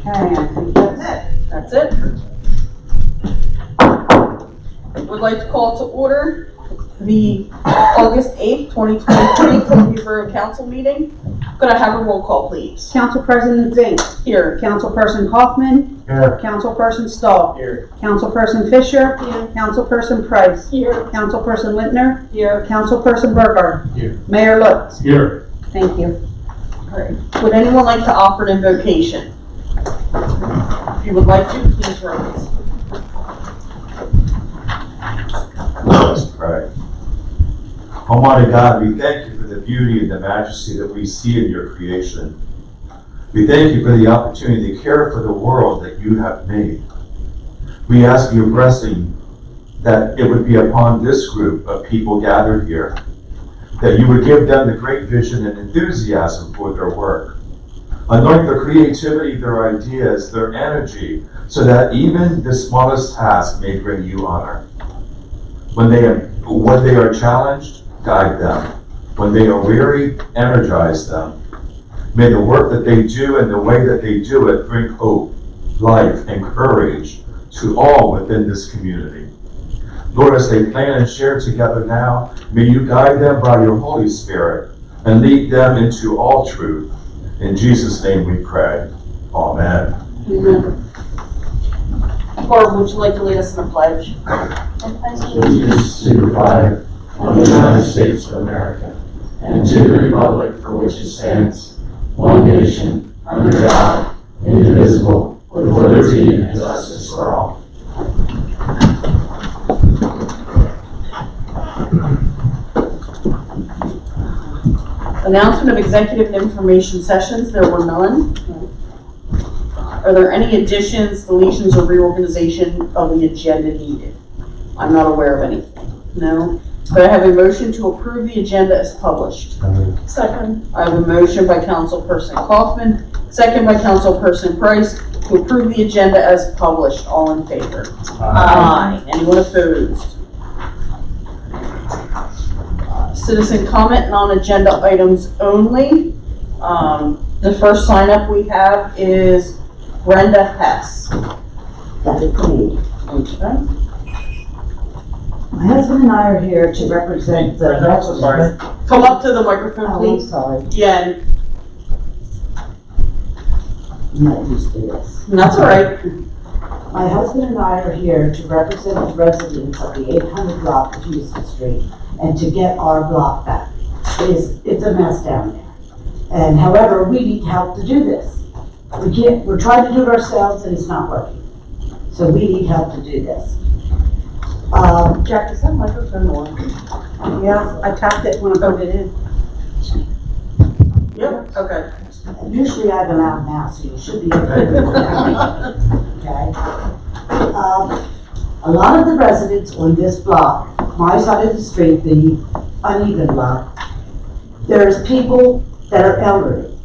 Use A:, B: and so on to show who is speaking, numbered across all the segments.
A: Okay, I think that's it.
B: That's it. Would like to call to order the August 8th, 2023 Columbia Borough Council meeting. Could I have a roll call, please?
A: Council President Zink.
B: Here.
A: Councilperson Hoffman.
C: Here.
A: Councilperson Stahl.
C: Here.
A: Councilperson Fisher.
B: Here.
A: Councilperson Price.
B: Here.
A: Councilperson Littner.
B: Here.
A: Councilperson Burghardt.
C: Here.
A: Mayor Lutz.
C: Here.
A: Thank you.
B: All right. Would anyone like to offer an invocation? If you would like to, please rise.
C: Let us pray. Almighty God, we thank you for the beauty and the majesty that we see in your creation. We thank you for the opportunity to care for the world that you have made. We ask your blessing that it would be upon this group of people gathered here, that you would give them the great vision and enthusiasm for their work. Anoint their creativity, their ideas, their energy, so that even the smallest task may bring you honor. When they are challenged, guide them. When they are weary, energize them. May the work that they do and the way that they do it bring hope, life, and courage to all within this community. Lord, as they plan and share together now, may you guide them by your Holy Spirit and lead them into all truth. In Jesus' name we pray. Amen.
B: Amen. Barb, would you like to lead us in a pledge?
D: Allegiance to the flag of the United States of America and to the republic for which it stands, one nation, under God, indivisible, with liberty and justice for all.
B: Announcement of executive information sessions, there were none. Are there any additions, deletions, or reorganization of the agenda needed? I'm not aware of anything. No? Could I have a motion to approve the agenda as published? Second. I have a motion by Councilperson Kaufman, second by Councilperson Price, to approve the agenda as published. All in favor? Aye. Anyone opposed? Citizen comment, non-agenda items only. The first sign up we have is Brenda Hess.
E: That is me.
B: Okay.
E: My husband and I are here to represent the residents.
B: Come up to the microphone,
E: Oh, I'm
B: please.
E: sorry.
B: Yeah,
E: I'm not used to this.
B: that's all right.
E: My husband and I are here to represent the residents of the 800 block of Houston Street and to get our block back. It's a mess down there. And however, we need help to do this. We're trying to do it ourselves and it's not working. So we need help to do this.
B: Jack, is that microphone on?
A: Yeah, I tapped it when I put it in.
B: Yep. Okay.
E: Usually I have a loud mouth, so you should be able to hear me. Okay? A lot of the residents on this block, my side of the street, the uneven block, there's people that are elderly.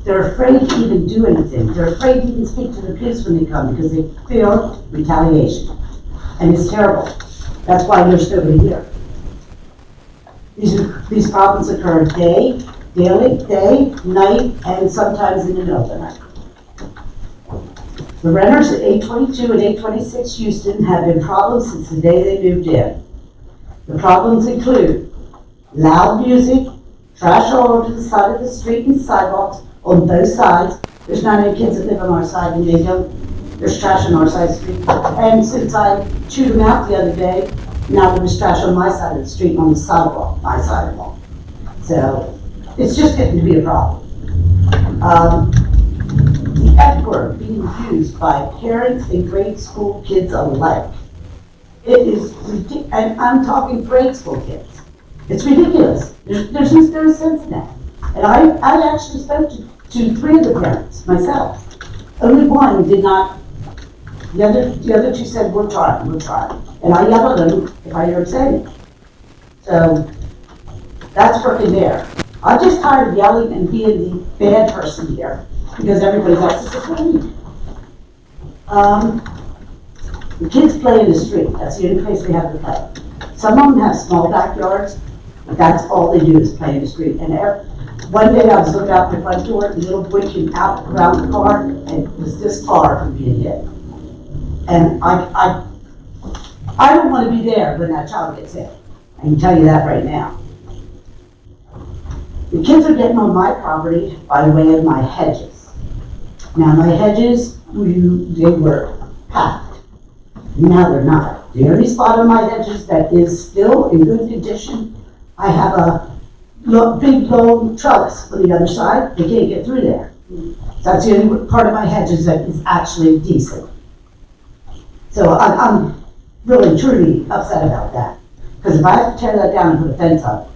E: They're afraid to even do anything. They're afraid to even speak to the police when they come because they fear retaliation. And it's terrible. That's why they're still here. These problems occur daily, night, and sometimes in the middle of the night. The renters at 822 and 826 Houston have been problems since the day they moved in. The problems include loud music, trash all over the side of the street and sidewalks on both sides. There's not any kids that live on our side and there's trash on our side of the street. And since I chewed them out the other day, now there's trash on my side of the street on the sidewalk, my sidewalk. So it's just getting to be a problem. The F word being used by parents and grade school kids alike. It is ridiculous, and I'm talking grade school kids. It's ridiculous. There's just no sense in that. And I actually spoke to 3 of the parents myself. Only one did not. The other 2 said, we're trying. And I yelled at them if I heard say it. So that's working there. I'm just tired of yelling and being the bad person here because everybody else is complaining. The kids play in the street. That's the only place they have to play. Some of them have small backyards, but that's all they do is play in the street. And One day I was looking out the front door, the little boy came out around the car and it was this far from being hit. And I don't want to be there when that child gets hit. I can tell you that right now. The kids are getting on my property by way of my hedges. Now my hedges, they were packed. Now they're not. The only spot on my hedges that is still in good condition, I have a big long trellis on the other side. They can't get through there. That's the only part of my hedges that is actually decent. So I'm really truly upset about that. Because if I have to tear that down and put a fence up,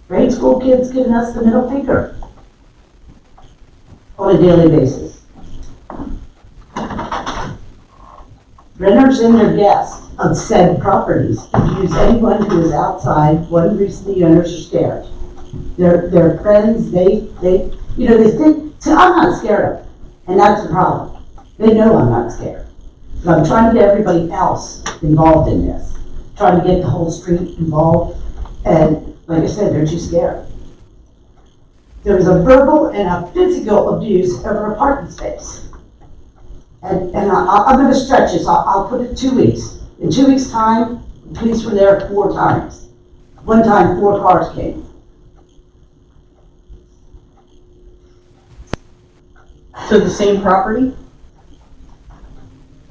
E: grade school kids giving us the middle finger on a daily basis. Renters and their guests of said properties abuse anyone who is outside. One reason the owners are scared. Their friends, they think, see, I'm not scared of it, and that's the problem. They know I'm not scared. But I'm trying to get everybody else involved in this, trying to get the whole street involved, and like I said, they're too scared. There was a verbal and a physical abuse over a parking space. And I'm going to stretch this. I'll put it 2 weeks. In 2 weeks' time, the police were there 4 times. One time, 4 cars came.
B: To the same property?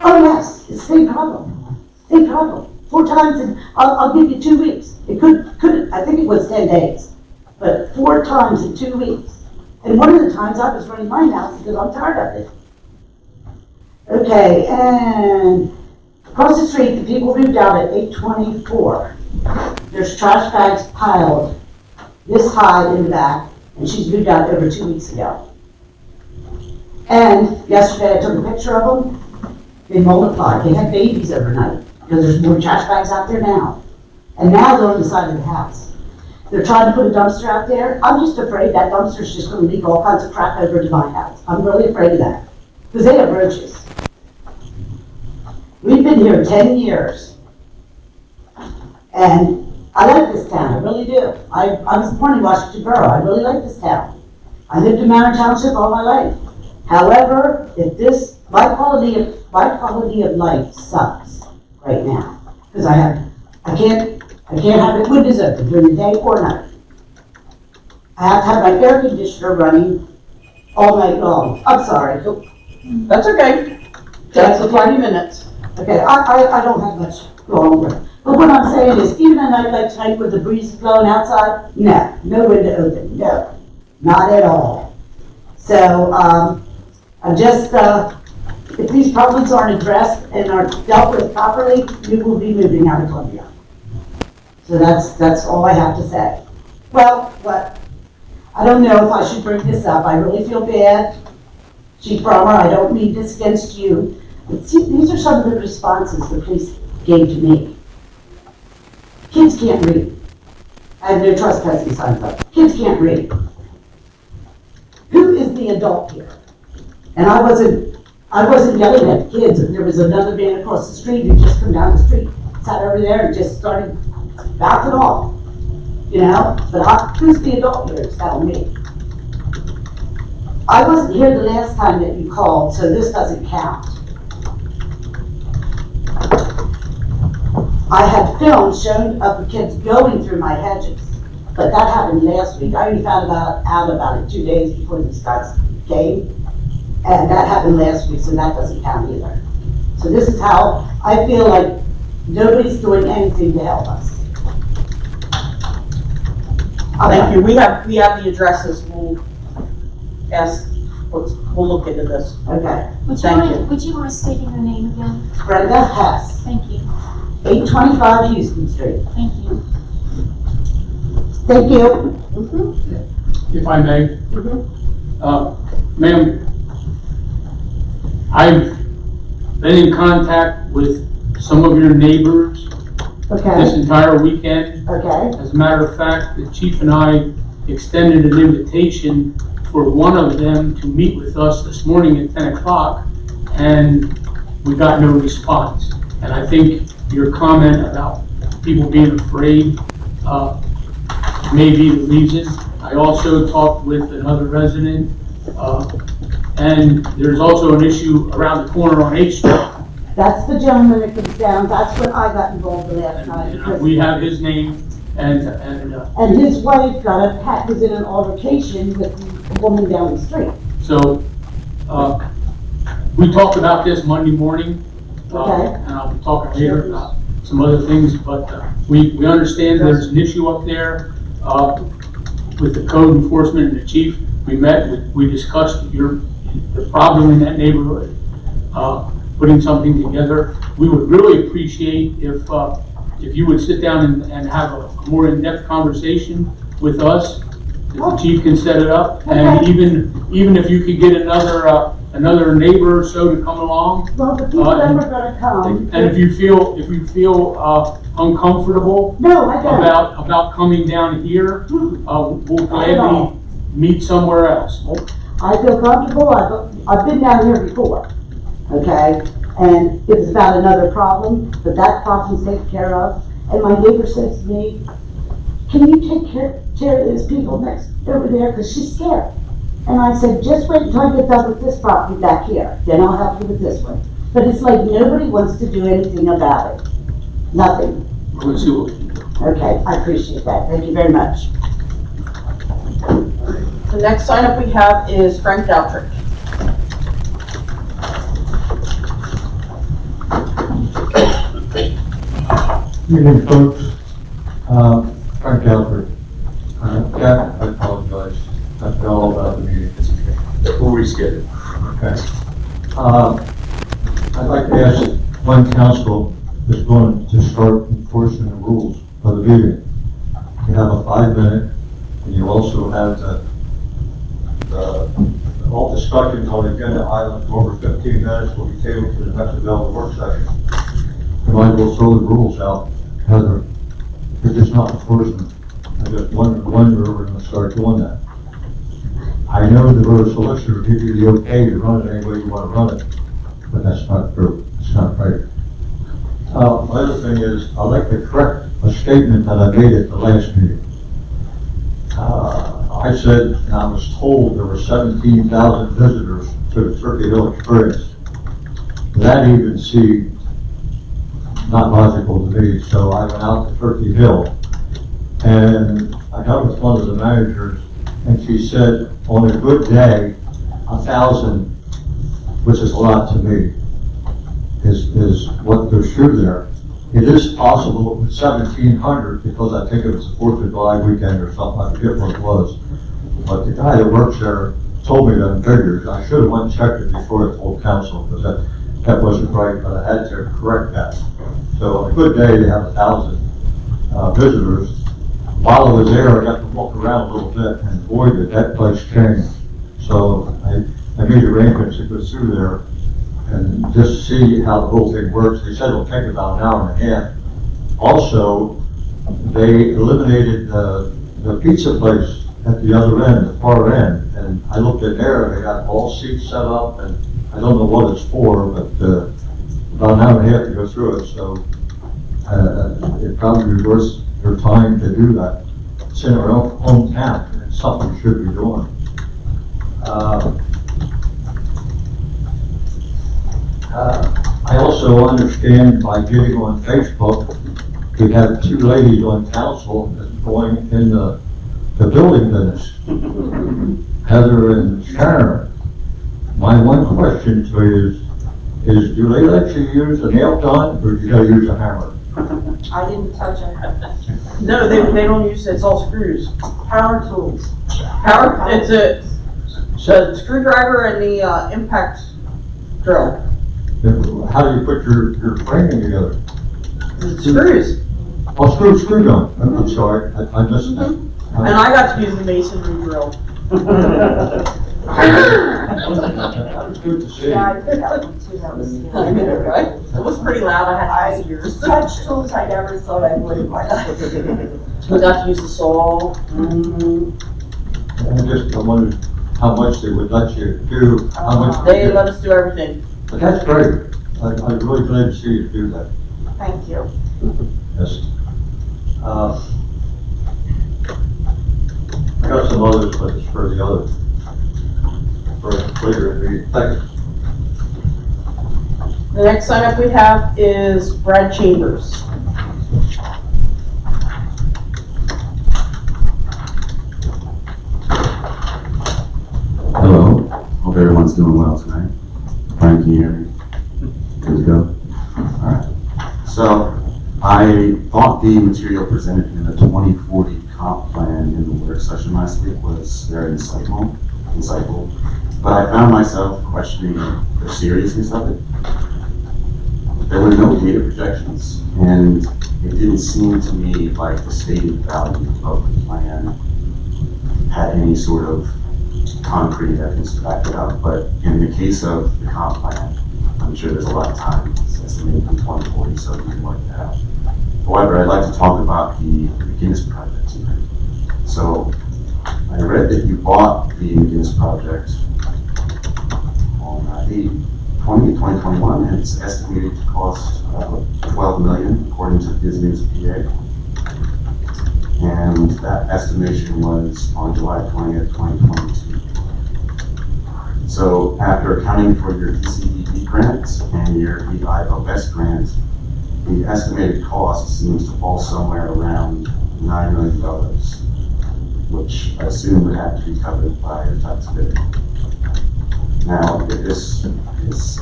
E: Oh yes, it's the same problem. Same problem. 4 times, and I'll give you 2 weeks. It could. I think it was 10 days, but 4 times in 2 weeks. And one of the times I was running my house because I'm tired of it. Okay, and across the street, the people moved out at 824. There's trash bags piled this high in the back, and she's moved out over 2 weeks ago. And yesterday I took a picture of them. They multiplied. They had babies overnight because there's more trash bags out there now. And now they're on the side of the house. They're trying to put a dumpster out there. I'm just afraid that dumpster's just going to leak all kinds of crap over to my house. I'm really afraid of that because they have roaches. We've been here 10 years, and I like this town, I really do. I was born in Washington Borough, I really like this town. I lived in Manor Township all my life. However, my quality of life sucks right now, because I can't have the windows open during the day or night. I have to have my air conditioner running all night long. I'm sorry.
B: That's okay. That's the 40 minutes.
E: Okay, I don't have much longer. But what I'm saying is, even a night like tonight with the breeze blowing outside, no window open, no, not at all. So, I'm just, if these problems aren't addressed and are dealt with properly, you will be moving out of Columbia. So that's all I have to say. Well, I don't know if I should bring this up. I really feel bad. Chief Brommer, I don't mean this against you. But see, these are some of the responses the police gave to me. Kids can't read. I have no trespassing signs up. Kids can't read. Who is the adult here? And I wasn't yelling at the kids. There was another man across the street who just come down the street, sat over there and just started bouncing off. But who's the adult here? Tell me. I wasn't here the last time that you called, so this doesn't count. I had film shown of the kids going through my hedges, but that happened last week. I only found out about it 2 days before these guys came, and that happened last week, so that doesn't count either. So this is how I feel like nobody's doing anything to help us.
B: Thank you. We have the addresses. We'll look into this.
E: Okay.
F: Would you mind stating your name again?
E: Brenda Hess,
F: Thank you.
E: 825 Houston Street.
F: Thank you.
E: Thank you.
G: If I may. Ma'am, I've been in contact with some of your neighbors this
E: Okay,
G: entire weekend.
E: okay,
G: As a matter of fact, the chief and I extended an invitation for one of them to meet with us this morning at 10 o'clock, and we got no response. And I think your comment about people being afraid, may be the reason. I also talked with another resident, and there's also an issue around the corner on 8th Street.
E: That's the gentleman that comes down, that's what I got involved with last night.
G: And we have his name, and
E: And his wife was in an altercation with the woman down the street.
G: so, we talked about this Monday morning,
E: Okay.
G: and I'll be talking later about some other things, but we understand there's an issue up there with the code enforcement and the chief. We met, we discussed the problem in that neighborhood, putting something together. We would really appreciate if you would sit down and have a more in-depth conversation with us. If the chief can set it up, and
E: Okay.
G: even if you could get another neighbor or so to come along.
E: Well, the people that were gonna come.
G: And if you feel uncomfortable
E: No, I don't.
G: about coming down here, we'll gladly meet somewhere else.
E: I feel comfortable, I've been down here before, okay? And it was about another problem, but that problem's taken care of. And my neighbor says to me, can you take care of those people next, over there, because she's scared. And I said, just wait until I get done with this property back here, then I'll help you with this one. But it's like nobody wants to do anything about it. Nothing.
G: We're gonna see what we can do.
E: Okay, I appreciate that. Thank you very much.
B: The next sign up we have is Frank Daltrich.
H: Evening, folks. Frank Alfred. Jack, I apologize. I forgot all about the meeting.
C: We'll reschedule.
H: Okay. I'd like to ask when council is going to start enforcing the rules of the meeting. You have a 5-minute, and you also have all discussions on agenda items over 15 minutes will be tabled to the next available work session. You might as well throw the rules out, Heather. You're just not enforcing. I just wonder when we're going to start doing that. I know the borough solicitor will give you the okay to run it any way you want to run it, but that's not true. It's not right. My other thing is, I'd like to correct a statement that I made at the last meeting. I said, and I was told there were 17,000 visitors to the Turkey Hill Experience. That even seemed not logical to me, so I went out to Turkey Hill, and I got with one of the managers, and she said, on a good day, 1,000, which is a lot to me, is what goes through there. It is possible with 1,700, because I think it was the 4th of July weekend or something, I forget what it was. But the guy that works there told me them figures. I should have went and checked it before I told council, because that wasn't right, but I had to correct that. So on a good day, they have 1,000 visitors. While I was there, I got to walk around a little bit, and boy, did that place change. So I made arrangements to go through there and just see how the whole thing works. They said it'll take about an hour and a half. Also, they eliminated the pizza place at the other end, the far end. And I looked in there, they got all seats set up, and I don't know what it's for, but about an hour and a half to go through it. So it probably be worth your time to do that. It's in our own hometown, and it's something we should be doing. I also understand by getting on Facebook, we have 2 ladies on council that's going in the building business, Heather and Sharon. My one question to you is do they let you use a nail gun, or do you gotta use a hammer?
A: I didn't touch it.
B: No, they don't use it, it's all screws.
A: Power tools.
B: It's a screwdriver and the impact drill.
H: How do you put your framing together?
B: Screws.
H: Oh, screw gun. I'm sorry, I missed that.
B: And I got to use the masonry drill.
H: That was good to see.
A: Yeah, I did that one too, that was.
B: I know, right? It was pretty loud, I had to use yours.
A: Touch tools I never thought I would in my life.
B: We got to use the saw.
H: I wondered how much they would let you do, how much.
B: They let us do everything.
H: But that's great. I'm really glad to see you do that.
A: Thank you.
H: Yes. I got some others, but it's for the other, for later in the meeting. Thank you.
B: The next sign up we have is Brad Chambers.
I: Hello, hope everyone's doing well tonight. Brian, can you hear me? Good to go? Alright. So, I thought the material presented in the 2040 comp plan in the work session last week was very insightful, but I found myself questioning the seriousness of it. There were no data projections, and it didn't seem to me like the stated value of the plan had any sort of concrete evidence to back it up, but in the case of the comp plan, I'm sure there's a lot of time, it's estimated from 2040, so you can work that out. However, I'd like to talk about the McGinnis project tonight. So, I read that you bought the McGinnis project on 2021, and it's estimated to cost $12 million, according to Disney's PA. And that estimation was on July 20th, 2022. So after accounting for your DCED grant and your EIOS grant, the estimated cost seems to fall somewhere around $9 million, which I assume would have to be covered by the taxpayer. Now, if this is a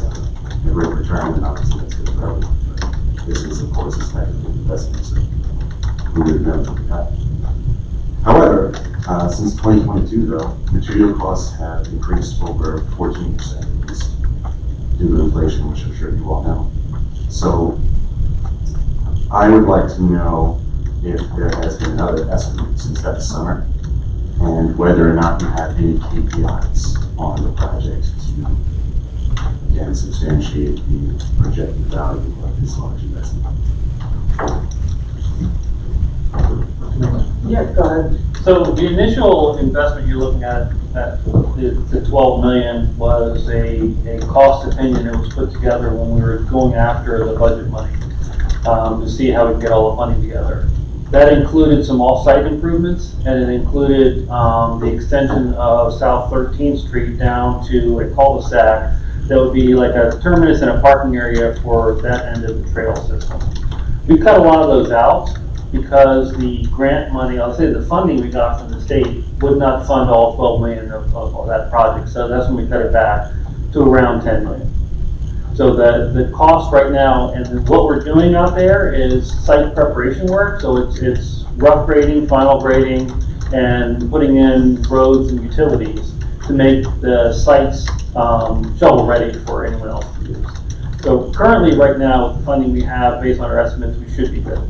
I: rate of return, then obviously that's good for everyone, but this is, of course, a speculative investment, so we would never look at that. However, since 2022, though, material costs have increased over 14% at least due to inflation, which I'm sure you all know. So I would like to know if there has been another estimate since that summer, and whether or not you have any KPIs on the project to, again, substantiate the projected value of this large investment.
B: Yeah, go ahead.
J: So the initial investment you're looking at the 12 million was a cost opinion that was put together when we were going after the budget money to see how we could get all the money together. That included some off-site improvements, and it included the extension of South 13th Street down to a cul-de-sac that would be like a terminus and a parking area for that end of the trail system. We cut a lot of those out because the grant money, I'll say the funding we got from the state would not fund all 12 million of that project. So that's when we cut it back to around 10 million. So the cost right now, and what we're doing out there is site preparation work. So it's rough grading, final grading, and putting in roads and utilities to make the sites shovel ready for anyone else to use. So currently, right now, with the funding we have, based on our estimates, we should be good.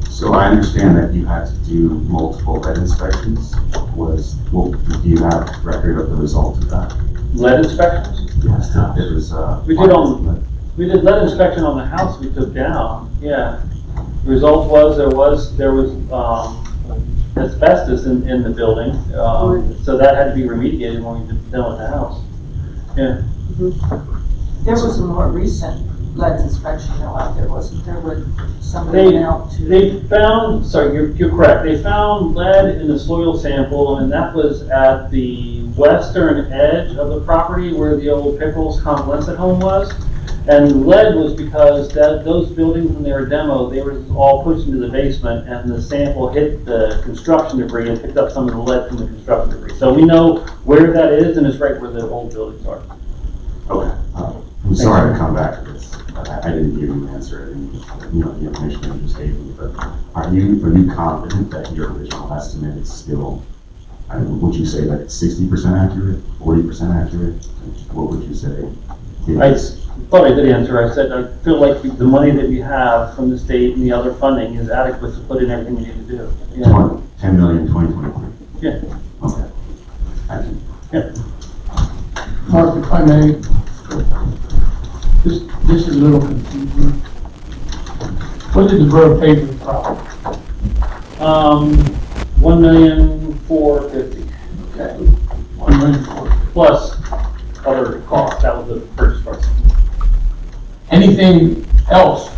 I: So I understand that you had to do multiple lead inspections. Do you have record of the result of that?
J: Lead inspections?
I: Yes, it was,
J: We did lead inspection on the house we took down, yeah. The result was there was asbestos in the building, so that had to be remediated when we did done with the house. Yeah.
A: There was a more recent lead inspection though out there, wasn't there, with somebody went out to?
J: They found, sorry, you're correct, they found lead in the soil sample, and that was at the western edge of the property where the old Pickles convalescent home was. And lead was because those buildings, when they were demoed, they were all pushed into the basement, and the sample hit the construction debris and picked up some of the lead from the construction debris. So we know where that is, and it's right where the old buildings are.
I: Okay. I'm sorry to come back to this. I didn't give you an answer. I didn't, the information you just gave me. But are you confident that your original estimate is still? Would you say that it's 60% accurate, 40% accurate? What would you say?
J: I thought I did answer. I said I feel like the money that we have from the state and the other funding is adequate to put in everything we need to do. Yeah.
I: 10 million, 2023.
J: Yeah.
I: Okay. Thank you.
J: Yeah.
G: Mark, if I may, this is a little confusing. What did the borough pay for the property?
J: $1,450,000.
G: Okay. $1,450,000.
J: Plus other costs. That was the purchase price.
G: Anything else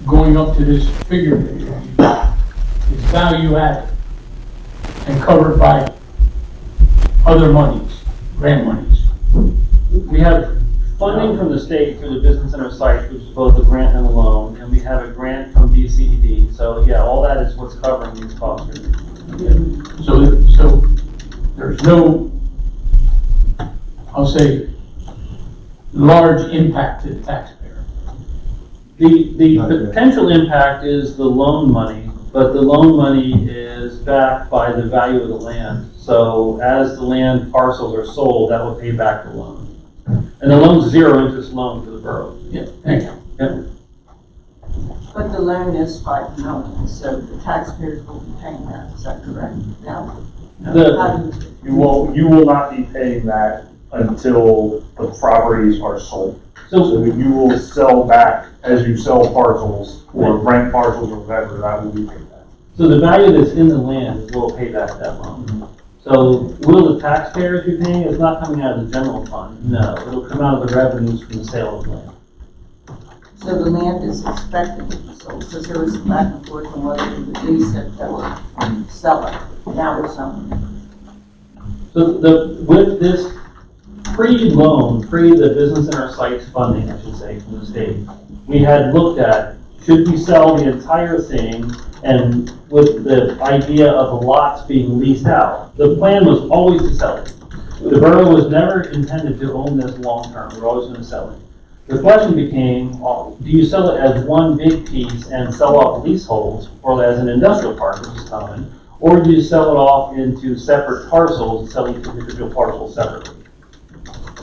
G: going up to this figure that you have? value added and covered by other monies, grant monies.
J: We have funding from the state through the business center site, which is both a grant and a loan, and we have a grant from DCED. So yeah, all that is what's covering these costs.
G: So there's no, I'll say, large impact to the taxpayer.
J: The potential impact is the loan money, but the loan money is backed by the value of the land. So as the land parcels are sold, that will pay back the loan. And the loan's a zero interest loan for the borough.
G: Yeah, thank you.
J: Yep.
A: But the loan is $5 million, so the taxpayers will be paying that, is that correct? Now,
J: The,
K: You will not be paying that until the properties are sold. So you will sell back as you sell parcels or rent parcels or whatever, that will be paid back.
J: so the value that's in the land will pay back that loan. So will the taxpayers be paying? It's not coming out of the general fund. No, it'll come out of the revenues from the sale of land.
A: so the land is expected to be sold, because there was a back and forth on whether they said that would sell it. Now we're selling it.
J: So with this pre-loan, the business center sites funding, I should say, from the state, we had looked at, should we sell the entire thing, and with the idea of the lots being leased out. The plan was always to sell it. The borough was never intended to own this long-term, we're always gonna sell it. The question became, do you sell it as one big piece and sell off leaseholds, or as an industrial park, which is common, or do you sell it off into separate parcels and sell each individual parcel separately?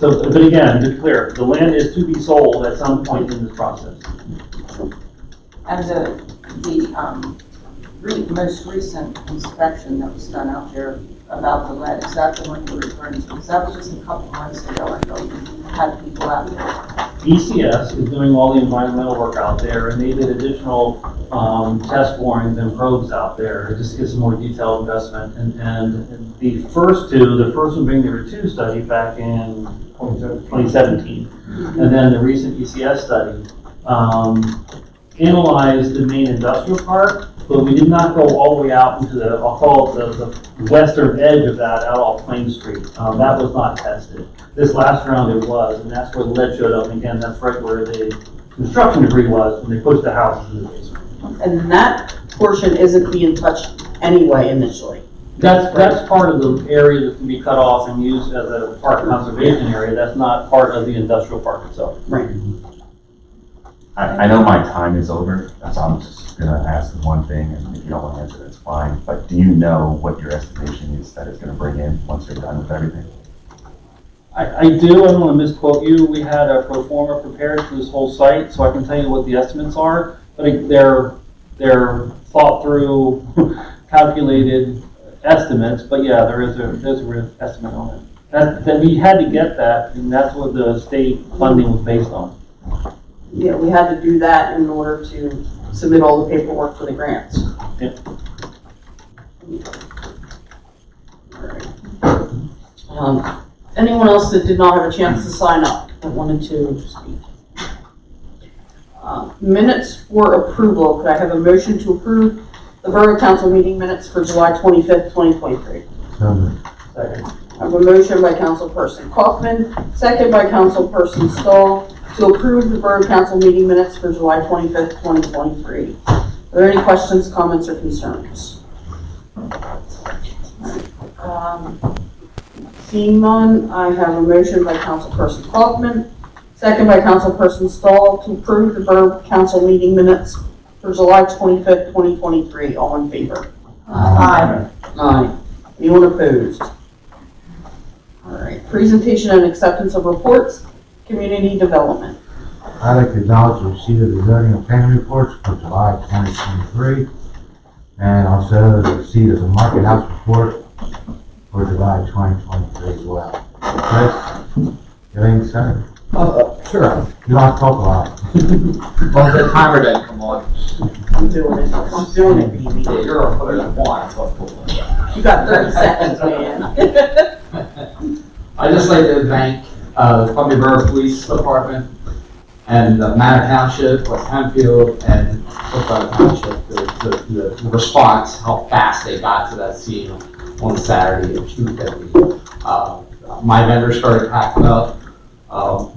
J: So, but again, to be clear, the land is to be sold at some point in this process.
A: And the most recent inspection that was done out there about the lead, is that the one you're referring to? Because that was just a couple months ago, I know you had people out there.
J: ECS is doing all the environmental work out there, and they did additional test borings and probes out there to just get some more detailed investment. And the first one being the R2 study back in 2017, and then the recent ECS study analyzed the main industrial park, but we did not go all the way out into the, I'll call it the western edge of that, out off Plain Street. That was not tested. This last round it was, and that's where the lead showed up. And again, that's right where the construction debris was when they pushed the houses in the basement.
B: And that portion isn't being touched anyway initially.
J: That's part of the area that can be cut off and used as a park conservation area. That's not part of the industrial park itself.
B: Right.
I: I know my time is over, so I'm just gonna ask one thing, and if you don't want to answer, that's fine. But do you know what your estimation is that it's gonna bring in once you're done with everything?
J: I do. I don't want to misquote you. We had a pro forma prepared for this whole site, so I can tell you what the estimates are. But they're thought through, calculated estimates. But yeah, there's a real estimate on it. That we had to get that, and that's what the state funding was based on.
B: Yeah, we had to do that in order to submit all the paperwork for the grants.
J: Yep.
B: All right. Anyone else that did not have a chance to sign up that wanted to speak? Minutes for approval. Could I have a motion to approve the Borough Council meeting minutes for July 25th, 2023?
J: Second.
B: I have a motion by Councilperson Kaufman, second by Councilperson Stahl, to approve the Borough Council meeting minutes for July 25th, 2023. Are there any questions, comments, or concerns? Seeing none, I have a motion by Councilperson Kaufman, second by Councilperson Stahl, to approve the Borough Council meeting minutes for July 25th, 2023. All in favor? Aye. Aye. Anyone opposed? All right. Presentation and acceptance of reports. Community development.
L: I'd like to acknowledge the receipt of the zoning and planning reports for July 2023, and also the receipt of the market house report for July 2023 as well. Chris, anything to say?
M: Sure.
L: You don't have to talk a lot.
M: Well, the timer didn't come on.
B: I'm doing it. I'm doing it, baby.
M: Yeah, you're a put it at one.
B: You got 30 seconds, man.
M: I'd just like to thank the Columbia Borough Police Department And Manor Township, West Hempfield, and Clifford Township, the response, how fast they got to that scene on Saturday at 2:50. My vendor started packing up.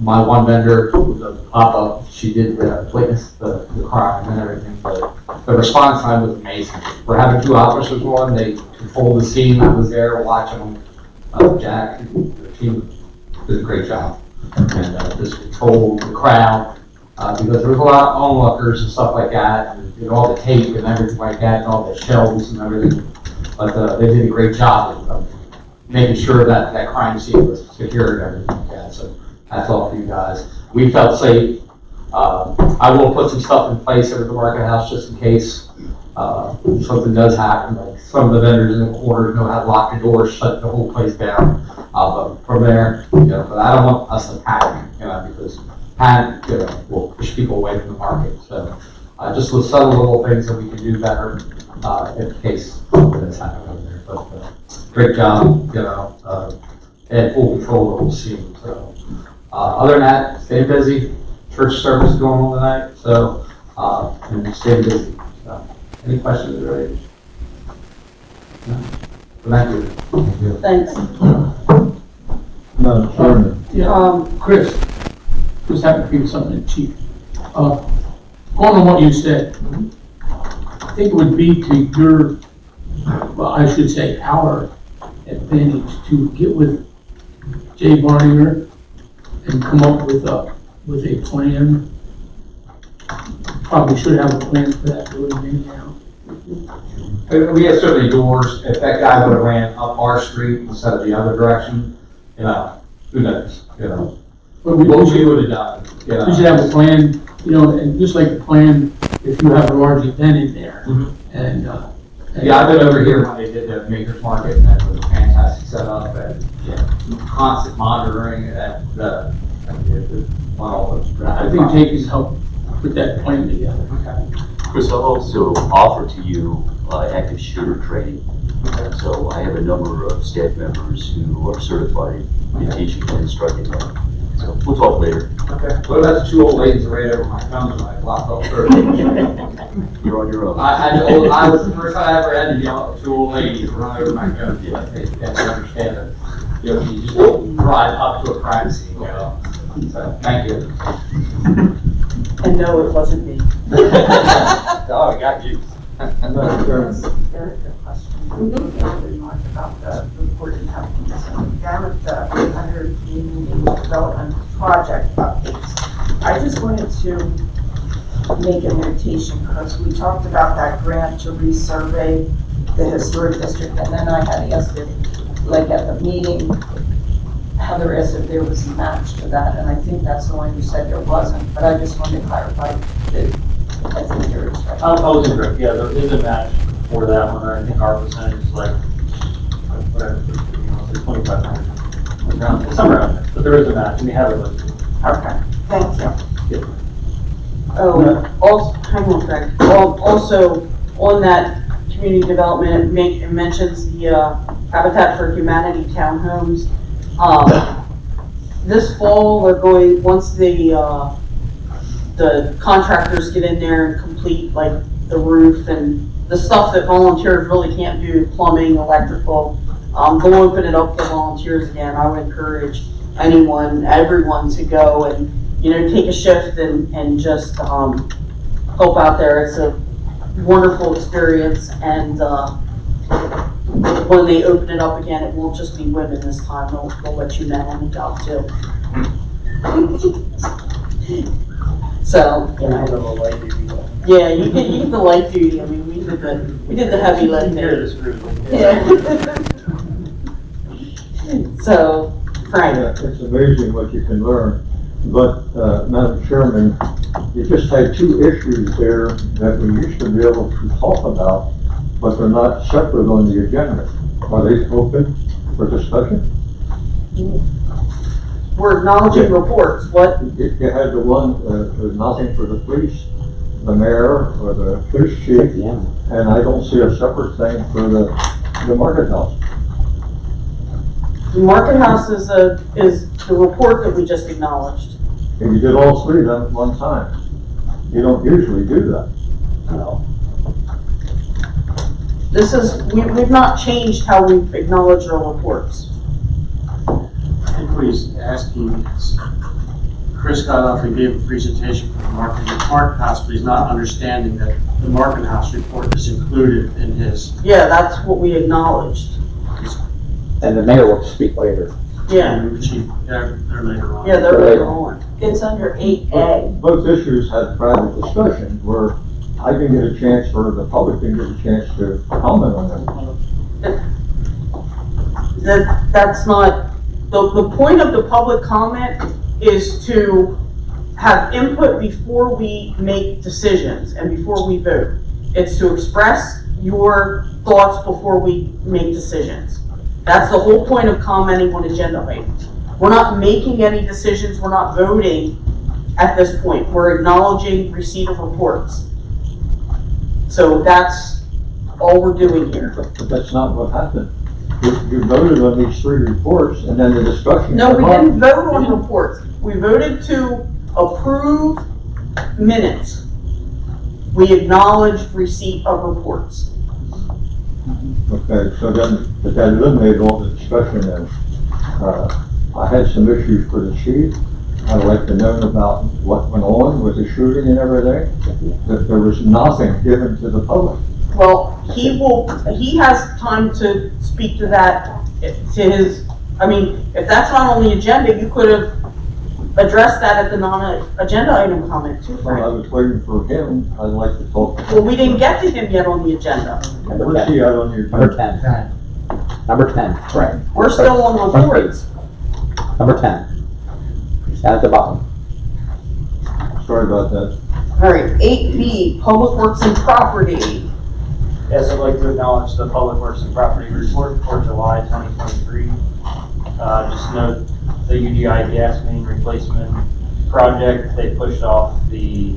M: My one vendor, the pop-up, she did witness the crime and everything, but the response time was amazing. We're having 2 officers on, they controlled the scene, I was there watching them. Jack, the team did a great job. And just controlled the crowd, because there was a lot of onlookers and stuff like that, and all the tape and everything like that, and all the shells and everything. But they did a great job of making sure that that crime scene was secure and everything like that. So that's all for you guys. We felt safe. I will put some stuff in place over the market house just in case something does happen. Like some of the vendors in the corners know how to lock the doors, shut the whole place down. But from there, but I don't want us to panic, because panic, will push people away from the market. So just with subtle little things that we can do better in case something does happen over there. But great job, and full control of the whole scene. So other than that, stay busy. Church service is going on tonight, so and stay busy. So, any questions already? No? Thank you.
B: Thanks.
H: Madam Chairman.
G: Chris, just happened to be something, Chief. Going on what you said, I think it would be to your, well, I should say our advantage to get with Jay Barninger and come up with a plan. Probably should have a plan for that building anyhow.
M: We have so many doors. If that guy would have ran up our street instead of the other direction, who knows?
G: But we
M: What
G: should,
M: we would have done.
G: we should have a plan, and just like the plan, if you have a large event in there. And
M: Yeah, I've been over here when they did the Makers Market, and that was a fantastic setup, and constant monitoring, and
G: I think Jake can help put that plan together.
M: Okay.
N: Chris, I'll also offer to you active shooter training. So I have a number of staff members who are certified in teaching and instructing them. So we'll talk later.
M: Okay. What about the 2 old ladies that ran over my thumbs when I blocked off first?
N: You're on your own.
M: I was the first time I ever had to yell at 2 old ladies run over my gun. They understand that, you just don't drive up to a crime scene, So, thank you.
B: And no, it wasn't me.
M: Oh, I got you.
H: Madam Chairman.
A: Very good question. Very much about the reported companies. Down at the under community development project updates. I just wanted to make a notation because we talked about that grant to resurvey the historic district, and then I had asked if, like at the meeting, Heather asked if there was a match to that, and I think that's the one you said there wasn't, but I just wanted to clarify that I think there is. Right?
J: I was incorrect, yeah, there is a match for that one, I think our percentage is like, whatever, 2,500, around, somewhere around there, but there is a match, and we have it listed.
A: Okay, thank you.
B: Oh, also, hang on, Craig. Also, on that community development, it mentions the Habitat for Humanity townhomes. This fall, we're going, once the contractors get in there and complete like the roof and the stuff that volunteers really can't do, plumbing, electrical, they'll open it up for volunteers again. I would encourage everyone to go and, take a shift and just help out there. It's a wonderful experience, and when they open it up again, it won't just be women this time. They'll let you men on the job too. So, yeah, you get the light duty. I mean, we did the heavy lifting. Yeah. So, Frank.
H: It's amazing what you can learn. But, Madam Chairman, you just had 2 issues there that we used to be able to talk about, but they're not separate on the agenda. Are they open for discussion?
B: We're acknowledging reports. What?
H: You had the one, there's nothing for the police, the mayor, or the police chief, and I don't see a separate thing for the market house.
B: The market house is the report that we just acknowledged.
H: And you did all three of them at one time. You don't usually do that.
B: No. This is, we've not changed how we acknowledge our reports.
O: I think what he's asking is, Chris got up and gave a presentation for the Market House, but he's not understanding that the Market House report is included in his.
B: Yeah, that's what we acknowledged.
M: And the mayor will speak later.
B: Yeah.
O: They're later on.
B: Yeah, they're later on.
E: It's under 8A.
H: Both issues had private discussion where I didn't get a chance, or the public didn't get a chance to comment on them.
B: That's not, the point of the public comment is to have input before we make decisions and before we vote. It's to express your thoughts before we make decisions. That's the whole point of commenting on agenda items. We're not making any decisions, we're not voting at this point. We're acknowledging receipt of reports. So that's all we're doing here.
H: But that's not what happened. You voted on these three reports, and then the discussion.
B: No, we didn't vote on reports. We voted to approve minutes. We acknowledged receipt of reports.
H: Okay, so then, but that eliminated all the discussion then. I had some issues for the chief. I'd like to know about what went on with the shooting and everything. That there was nothing given to the public.
B: Well, he has time to speak to that, to his, I mean, if that's not on the agenda, you could have addressed that at the non-agenda item comment too,
H: Well, I
B: Frank.
H: was waiting for him. I'd like to talk.
B: Well, we didn't get to him yet on the agenda.
H: Where's he at on your?
M: Number 10. Number 10. Right.
B: We're still on reports.
M: Number 10. Down at the bottom.
H: Sorry about that.
B: All right, 8B, Public Works and Property.
J: Yes, I'd like to acknowledge the Public Works and Property Report for July 2023. Just note the UDI gas main replacement project, they pushed off the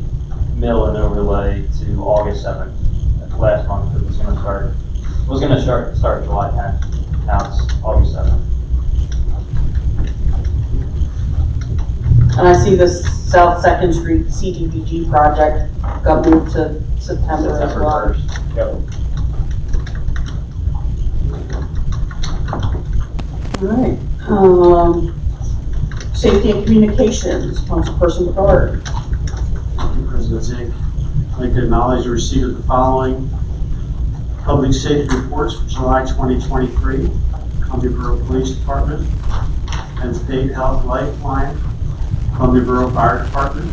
J: mill and overlay to August 7th. That's last month it was going to start. It was going to start July 10th. Now it's August 7th.
B: And I see the South 2nd Street CDBG project got moved to September as well.
J: 1st. Yep.
B: All right. Safety and Communications, Councilperson Bedard.
O: Thank you, President Zink. I'd like to acknowledge the receipt of the following public safety reports for July 2023. Columbia Borough Police Department, Penn State Health Lifeline, Columbia Borough Fire Department.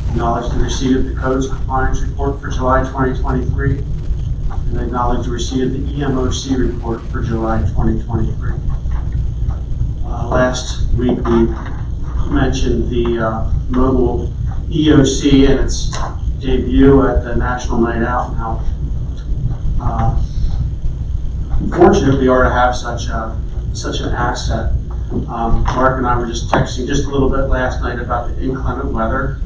O: Acknowledge the receipt of the Codes Compliance Report for July 2023. And acknowledge the receipt of the EMOC report for July 2023. Last week we mentioned the mobile EOC and its debut at the National Night Out, and how fortunate we are to have such an asset. Mark and I were just texting just a little bit last night about the inclement weather,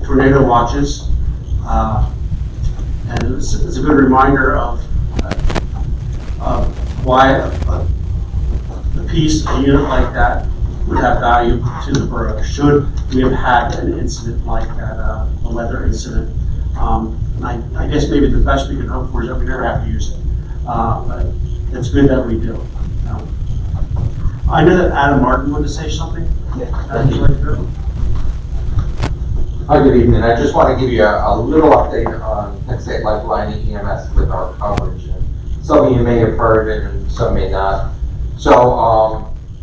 O: tornado watches, and it's a good reminder of why a piece, a unit like that would have value to the borough should we have had an incident like that, a weather incident. And I guess maybe the best we can hope for is that we never have to use it, but it's good that we do. I know that Adam Martin wanted to say something.
M: Yeah.
P: Hi, good evening. I just want to give you a little update on Penn State Lifeline EMS with our coverage. And some of you may have heard it and some may not. So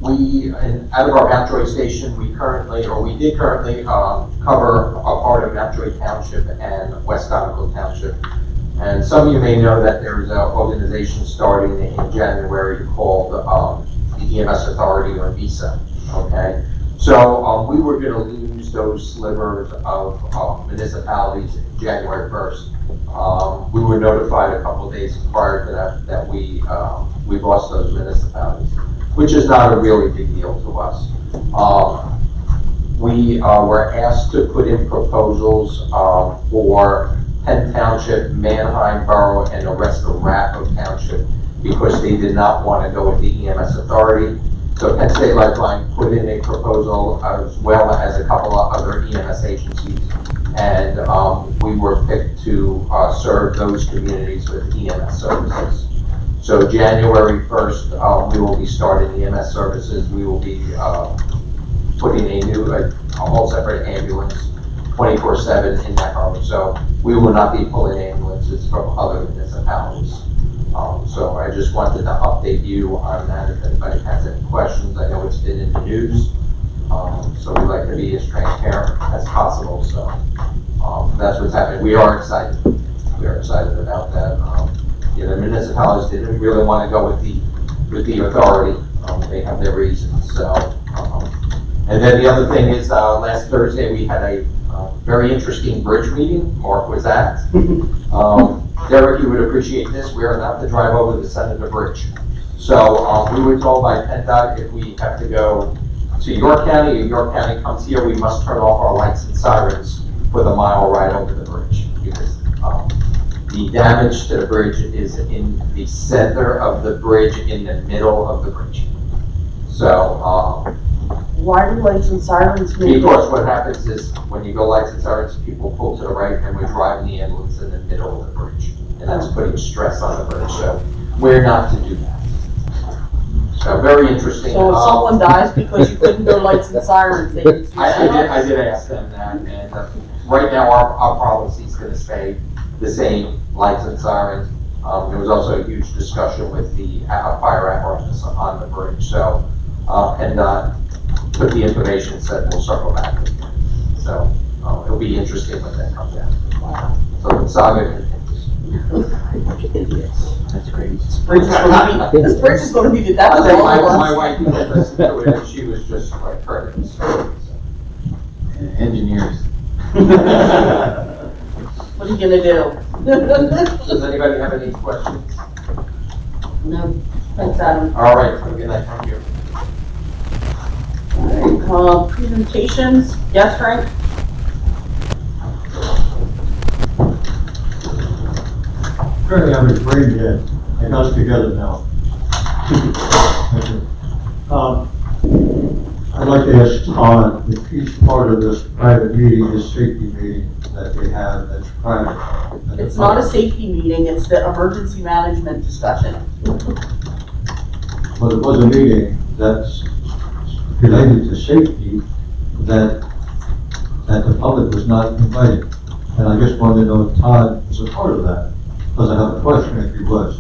P: out of our Mountjoy station, we did currently cover a part of Mountjoy Township and West Donegal Township. And some of you may know that there's an organization starting in January called the EMS Authority, or VISA. Okay. So we were going to lose those slivers of municipalities January 1st. We were notified a couple of days prior to that we lost those municipalities, which is not a really big deal to us. We were asked to put in proposals for Penn Township, Manheim Borough, and the rest of Rapido Township because they did not want to go with the EMS Authority. So Penn State Lifeline put in a proposal as well as a couple of other EMS agencies. And we were picked to serve those communities with EMS services. So January 1st, we will be starting EMS services. We will be putting a whole separate ambulance 24/7 in that harbor. So we will not be pulling ambulances from other municipalities. So I just wanted to update you on that if anybody has any questions. I know it's been in the news. So we like to be as transparent as possible. So that's what's happening. We are excited. We are excited about that. The municipalities didn't really want to go with the authority. They have their reasons. So, and then the other thing is, last Thursday we had a very interesting bridge meeting. Mark was at. Derek, you would appreciate this. We are not to drive over the Senator Bridge. So we were told by PennDOT if we have to go to York County, or York County comes here, we must turn off our lights and sirens for the mile ride over the bridge, because the damage to the bridge is in the center of the bridge, in the middle of the bridge. So,
B: why do lights and sirens make
P: because what happens is when you go lights and sirens, people pull to the right and we're driving the ambulance in the middle of the bridge. And that's putting stress on the bridge, so we're not to do that. So very interesting.
B: So if someone dies because you couldn't go lights and sirens, they can
P: I did ask them that, and right now our policy is going to stay the same, lights and sirens. There was also a huge discussion with the fire apparatus on the bridge. So, PennDOT took the information and said we'll circle back with you. So it'll be interesting when that comes out. Wow. So the saga continues.
B: That's great. This bridge is going to be the death of all of us.
P: My wife listened to it and she was just like hurting. So.
I: Engineers.
B: What are you gonna do?
P: Does anybody have any questions?
B: No. Thanks, Adam.
P: All right. Have a good night. Thank you.
B: All right. Presentations. Yes, Frank?
H: Currently, I'm a brain dead. I got us together now. I'd like to ask Todd if he's part of this private meeting, this safety meeting that they have that's private.
B: It's not a safety meeting, it's the emergency management discussion.
H: Well, it was a meeting that's related to safety that the public was not invited. And I just wanted to know if Todd was a part of that, because I have a question if he was.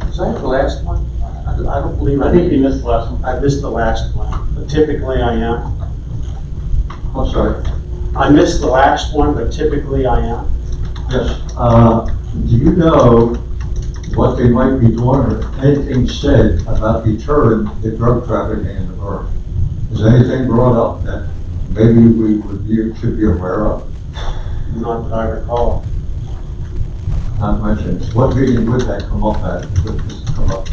O: Was that the last one? I don't believe
J: I think you missed the last one.
O: I missed the last one, but typically I am.
H: I'm sorry.
O: I missed the last one, but typically I am.
H: Yes. Do you know what they might be doing or anything said about deterring the drug trafficking in the borough? Is anything brought up that maybe we should be aware of?
O: Not that I recall.
H: Not mentioned. What meeting would that come up at? Would this come up?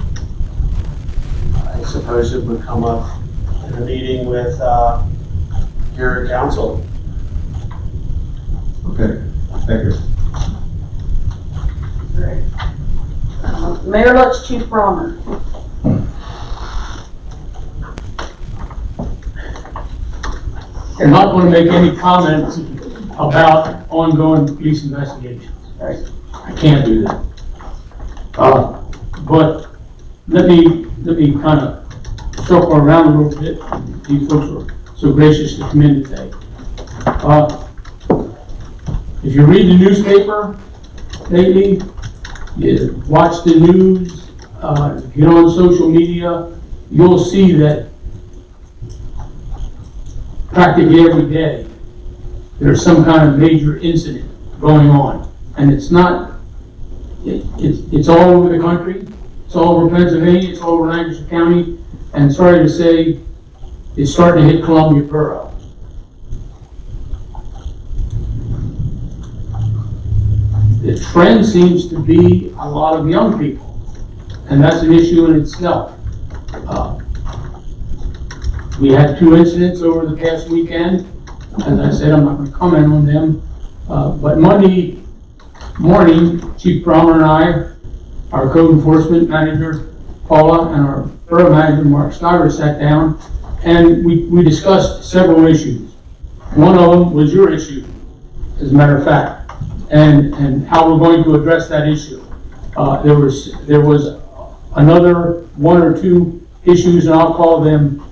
O: I suppose it would come up in a meeting with your council.
H: Okay, thank you.
B: Great. Mayor Lutz, Chief Brommer.
G: I'm not going to make any comments about ongoing police investigations. I can't do that. But let me kind of circle around a little bit. These folks were so gracious to come in today. If you read the newspaper lately, you watch the news, get on social media, you'll see that practically every day there's some kind of major incident going on. And it's not, it's all over the country, it's all over Pennsylvania, it's all over Lancaster County, and sorry to say, it's starting to hit Columbia Borough. The trend seems to be a lot of young people, and that's an issue in itself. We had 2 incidents over the past weekend. As I said, I'm not going to comment on them, but Monday morning, Chief Brommer and I, our code enforcement manager, Paula and our borough manager, Mark Snyder, sat down, and we discussed several issues. One of them was your issue, as a matter of fact, and how we're going to address that issue. There was another one or two issues, and I'll call them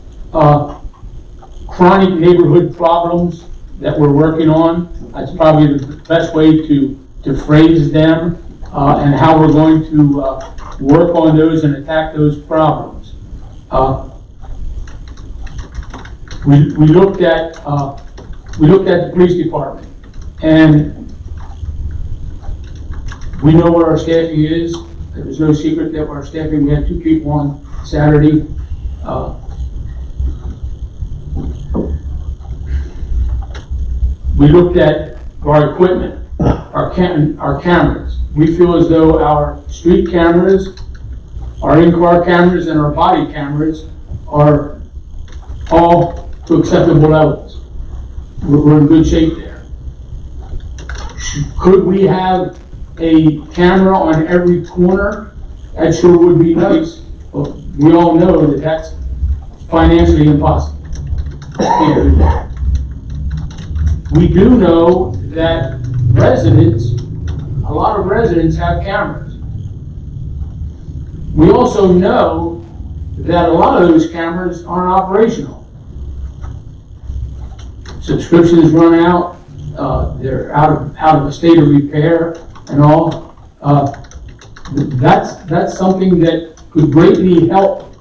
G: chronic neighborhood problems that we're working on. That's probably the best way to phrase them, and how we're going to work on those and attack those problems. We looked at the police department, and we know where our staffing is. It was no secret that our staffing, we had 2 people on Saturday. We looked at our equipment, our cameras. We feel as though our street cameras, our in-car cameras, and our body cameras are all to acceptable levels. We're in good shape there. Could we have a camera on every corner? That sure would be nice, but we all know that that's financially impossible. Can't do that. We do know that a lot of residents have cameras. We also know that a lot of those cameras aren't operational. Subscriptions run out, they're out of a state of repair and all. That's something that could greatly help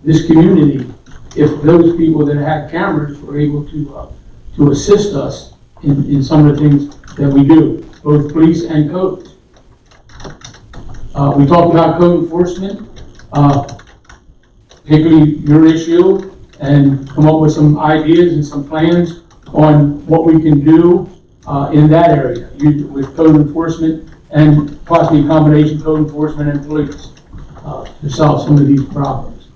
G: this community if those people that had cameras were able to assist us in some of the things that we do, both police and codes. We talked about code enforcement, particularly your issue, and come up with some ideas and some plans on what we can do in that area with code enforcement and possibly a combination code enforcement and police to solve some of these problems.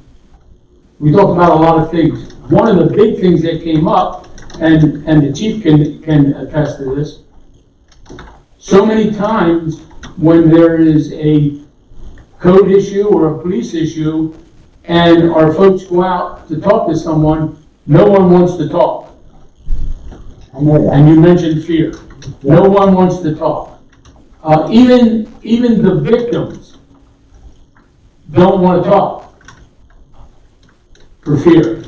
G: We talked about a lot of things. One of the big things that came up, and the chief can attest to this, so many times when there is a code issue or a police issue and our folks go out to talk to someone, no one wants to talk. And you mentioned fear. No one wants to talk. Even the victims don't want to talk for fear.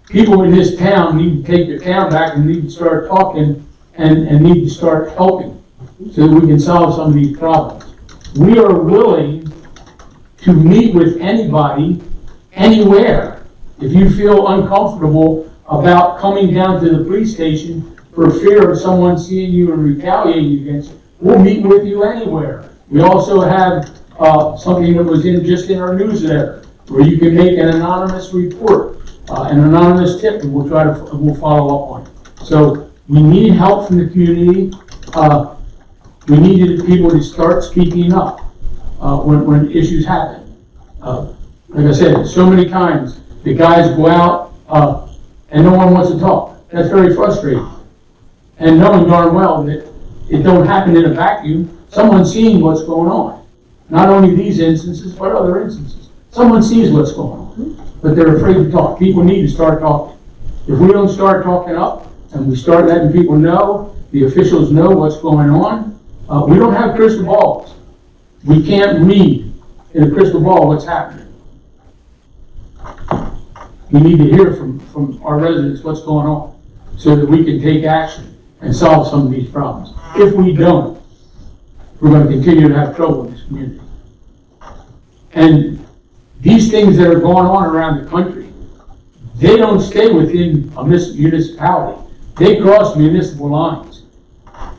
G: People in this town need to take their town back and need to start talking and need to start helping so that we can solve some of these problems. We are willing to meet with anybody, anywhere. If you feel uncomfortable about coming down to the police station for fear of someone seeing you and retaliating against you, we'll meet with you anywhere. We also have something that was just in our newsletter where you can make an anonymous report, an anonymous tip, and we'll follow up on it. So we need help from the community. We need people to start speaking up when issues happen. Like I said, so many times the guys go out and no one wants to talk. That's very frustrating. And knowing darn well that it don't happen in a vacuum, someone's seeing what's going on. Not only these instances, but other instances. Someone sees what's going on, but they're afraid to talk. People need to start talking. If we don't start talking up and we start letting people know, the officials know what's going on, we don't have crystal balls. We can't read in a crystal ball what's happening. We need to hear from our residents what's going on so that we can take action and solve some of these problems. If we don't, we're going to continue to have trouble in this community. And these things that are going on around the country, they don't stay within a municipality. They cross municipal lines.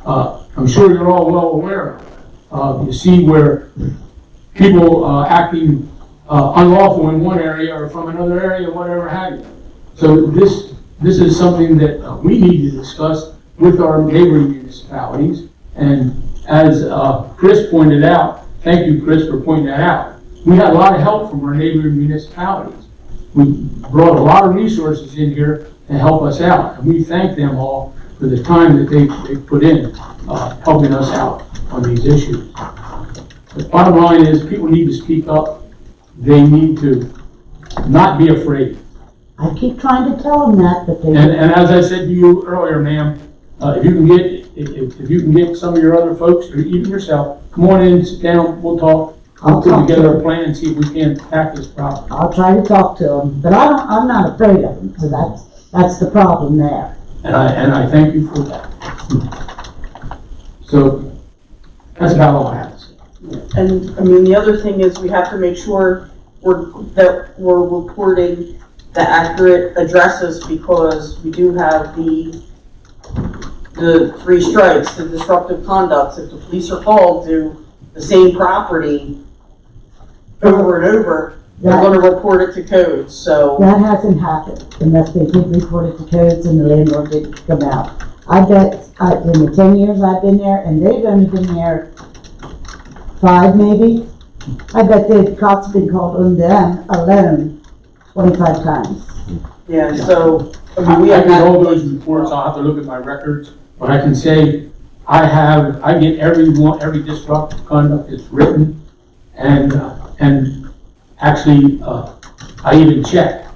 G: I'm sure you're all well aware of. You see where people acting unlawful in one area or from another area, whatever have you. So this is something that we need to discuss with our neighboring municipalities. And as Chris pointed out, thank you, Chris, for pointing that out. We had a lot of help from our neighboring municipalities. We brought a lot of resources in here to help us out, and we thank them all for the time that they put in helping us out on these issues. The bottom line is, people need to speak up. They need to not be afraid.
E: I keep trying to tell them that, but they.
G: And as I said to you earlier, ma'am, if you can get some of your other folks, or even yourself, come on in, sit down, we'll talk.
E: I'll
G: We'll
E: talk
G: put
E: to
G: together a
E: them.
G: plan and see if we can tackle this problem.
E: I'll try to talk to them, but I'm not afraid of them, so that's the problem there.
G: And I thank you for that. So, that's about all I have to say.
B: And, I mean, the other thing is we have to make sure that we're reporting the accurate addresses, because we do have the 3 strikes, the disruptive conducts. If the police are called to the same property over and over, they're gonna report it to codes, so.
E: That hasn't happened unless they did report it to codes and the landlord didn't come out. I bet, in the 10 years I've been there, and they've only been there 5 maybe, I bet the cops have been called on them alone 25 times.
B: Yeah, so, I mean, we
G: I
B: have.
G: get all those reports, I'll have to look at my records, but I can say, I get every disruptive conduct that's written, and actually, I even check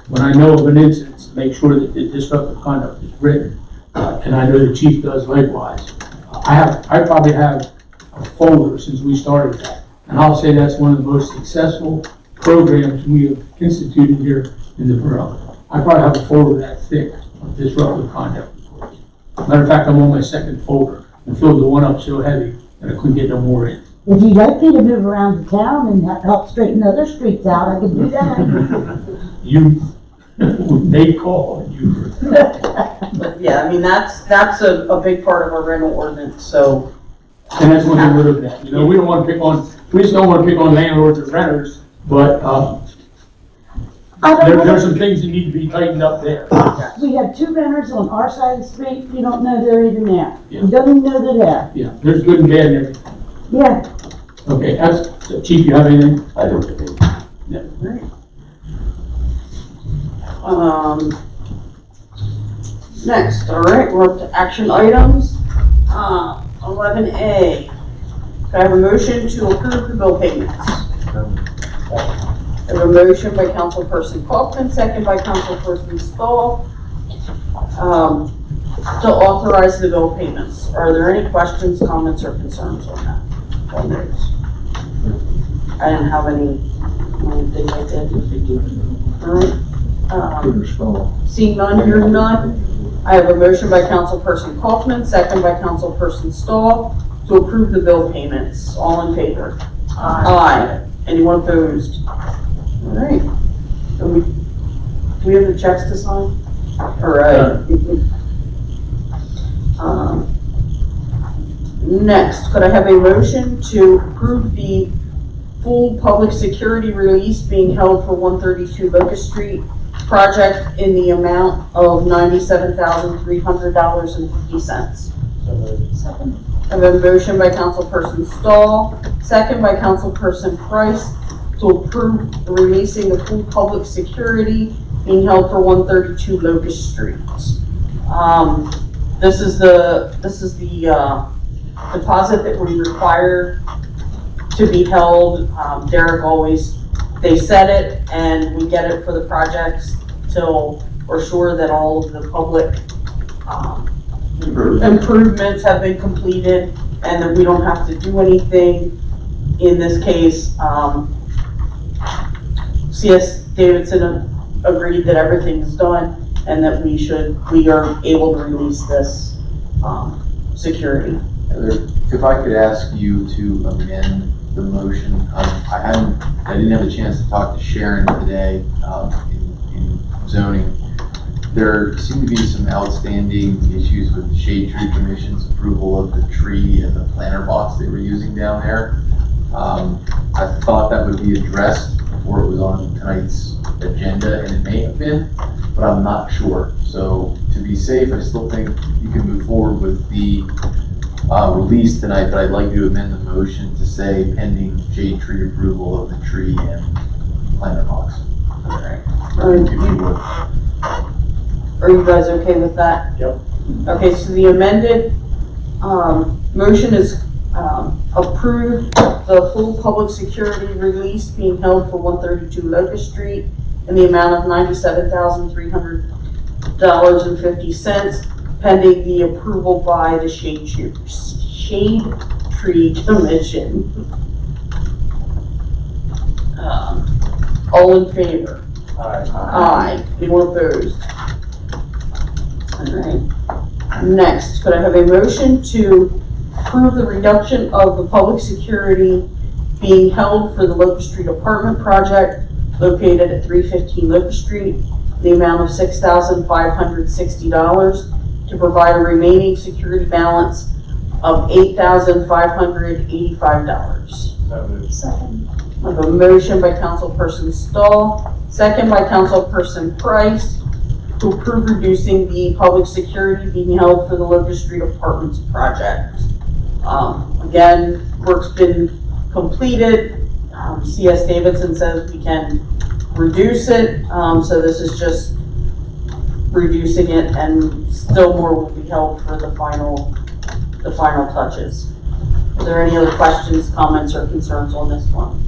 G: when I know of an incident to make sure that the disruptive conduct is written, and I know the chief does likewise. I probably have a folder since we started that, and I'll say that's one of the most successful programs we have instituted here in the borough. I probably have a folder that thick of disruptive conduct reports. Matter of fact, I'm on my 2nd folder and filled the one up so heavy that I couldn't get no more in.
E: If you'd like me to move around the town and help straighten other streets out, I can do that.
G: They call you.
B: But yeah, I mean, that's a big part of our rental ordinance, so.
G: And that's what we're looking at. You know, we just don't want to pick on landlords or renters, but, there's some things that need to be tightened up there.
E: We have 2 renters on our side of the street, you don't know they're even there.
G: Yeah.
E: You don't even know they're there.
G: Yeah, there's good and bad and everything.
E: Yeah.
G: Okay, Chief, you have anything?
N: I don't have anything.
B: Yeah. Next, all right, we're up to action items. 11A. Can I have a motion to approve the bill payments? I have a motion by Councilperson Kaufman, second by Councilperson Stahl, to authorize the bill payments. Are there any questions, comments, or concerns on that? On those? I didn't have anything like that. All right. Seeing none, hearing none. I have a motion by Councilperson Kaufman, second by Councilperson Stahl, to approve the bill payments. All in favor? Aye. Anyone opposed? All right. Do we have the checks to sign? All right. Next, could I have a motion to approve the full public security release being held for 132 Locust Street project in the amount of $97,300.50? Second. I have a motion by Councilperson Stahl, second by Councilperson Price, to approve releasing the full public security being held for 132 Locust Street. This is the deposit that we require to be held. Derek always, they set it and we get it for the projects till we're sure that all of the public improvements have been completed and that we don't have to do anything. In this case, CS Davidson agreed that everything is done and that we are able to release this security.
Q: If I could ask you to amend the motion, I didn't have a chance to talk to Sharon today in zoning. There seem to be some outstanding issues with the Shade Tree Commission's approval of the tree and the planter box they were using down there. I thought that would be addressed before it was on tonight's agenda, and it may have been, but I'm not sure. So to be safe, I still think you can move forward with the release tonight, but I'd like you to amend the motion to say pending Shade Tree approval of the tree and planter box.
B: Are you guys okay with that?
K: Yep.
B: Okay, so the amended motion is approve the full public security release being held for 132 Locust Street in the amount of $97,300.50 pending the approval by the Shade Tree Commission. All in favor? Aye. Anyone opposed? All right. Next, could I have a motion to approve the reduction of the public security being held for the Locust Street apartment project located at 315 Locust Street, the amount of $6,560 to provide a remaining security balance of $8,585.
F: Second.
B: I have a motion by Councilperson Stahl, second by Councilperson Price, to approve reducing the public security being held for the Locust Street Apartments project. Again, work's been completed. CS Davidson says we can reduce it, so this is just reducing it, and still more will be held for the final touches. Are there any other questions, comments, or concerns on this one?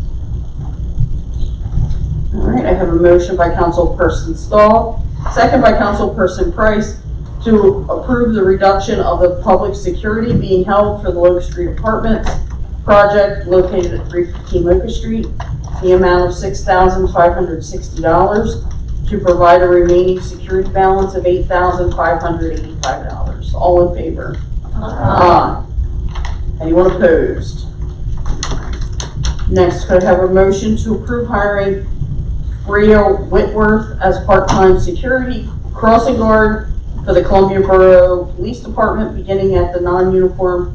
B: All right, I have a motion by Councilperson Stahl, second by Councilperson Price, to approve the reduction of the public security being held for the Locust Street Apartments project located at 315 Locust Street, the amount of $6,560 to provide a remaining security balance of $8,585. All in favor? Aye. Anyone opposed? Next, could I have a motion to approve hiring Rio Whitworth as part-time security crossing guard for the Columbia Borough Police Department beginning at the non-uniform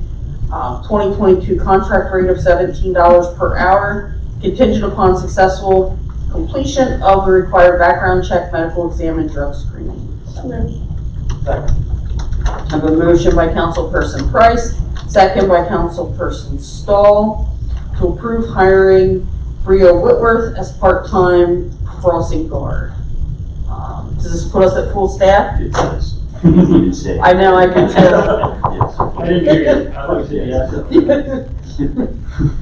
B: 2022 contract rate of $17 per hour, contingent upon successful completion of the required background check, medical exam, and drug screening. I have a motion by Councilperson Price, second by Councilperson Stahl, to approve hiring Rio Whitworth as part-time crossing guard. Does this put us at full staff?
N: It does. You didn't say.
B: I know, I can tell.
N: Yes.
J: I didn't hear you. I would say yes.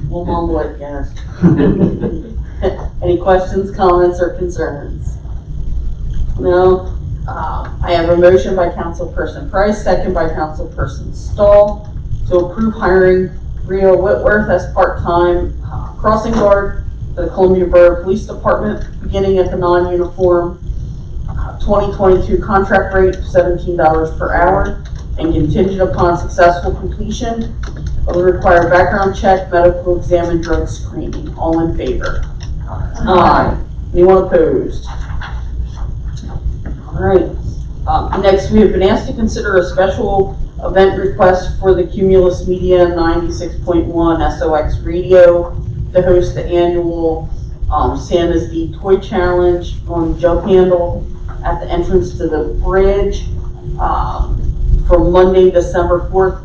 B: We'll mumble it, yes. Any questions, comments, or concerns? No? I have a motion by Councilperson Price, second by Councilperson Stahl, to approve hiring Rio Whitworth as part-time crossing guard for the Columbia Borough Police Department, beginning at the non-uniform 2022 contract rate of $17 per hour, and contingent upon successful completion of the required background check, medical exam, and drug screening. All in favor? Aye. Anyone opposed? All right. Next, we have been asked to consider a special event request for the Cumulus Media 96.1 SOX Radio to host the annual Santa's D Toy Challenge on Jump Handle at the entrance to the bridge from Monday, December 4th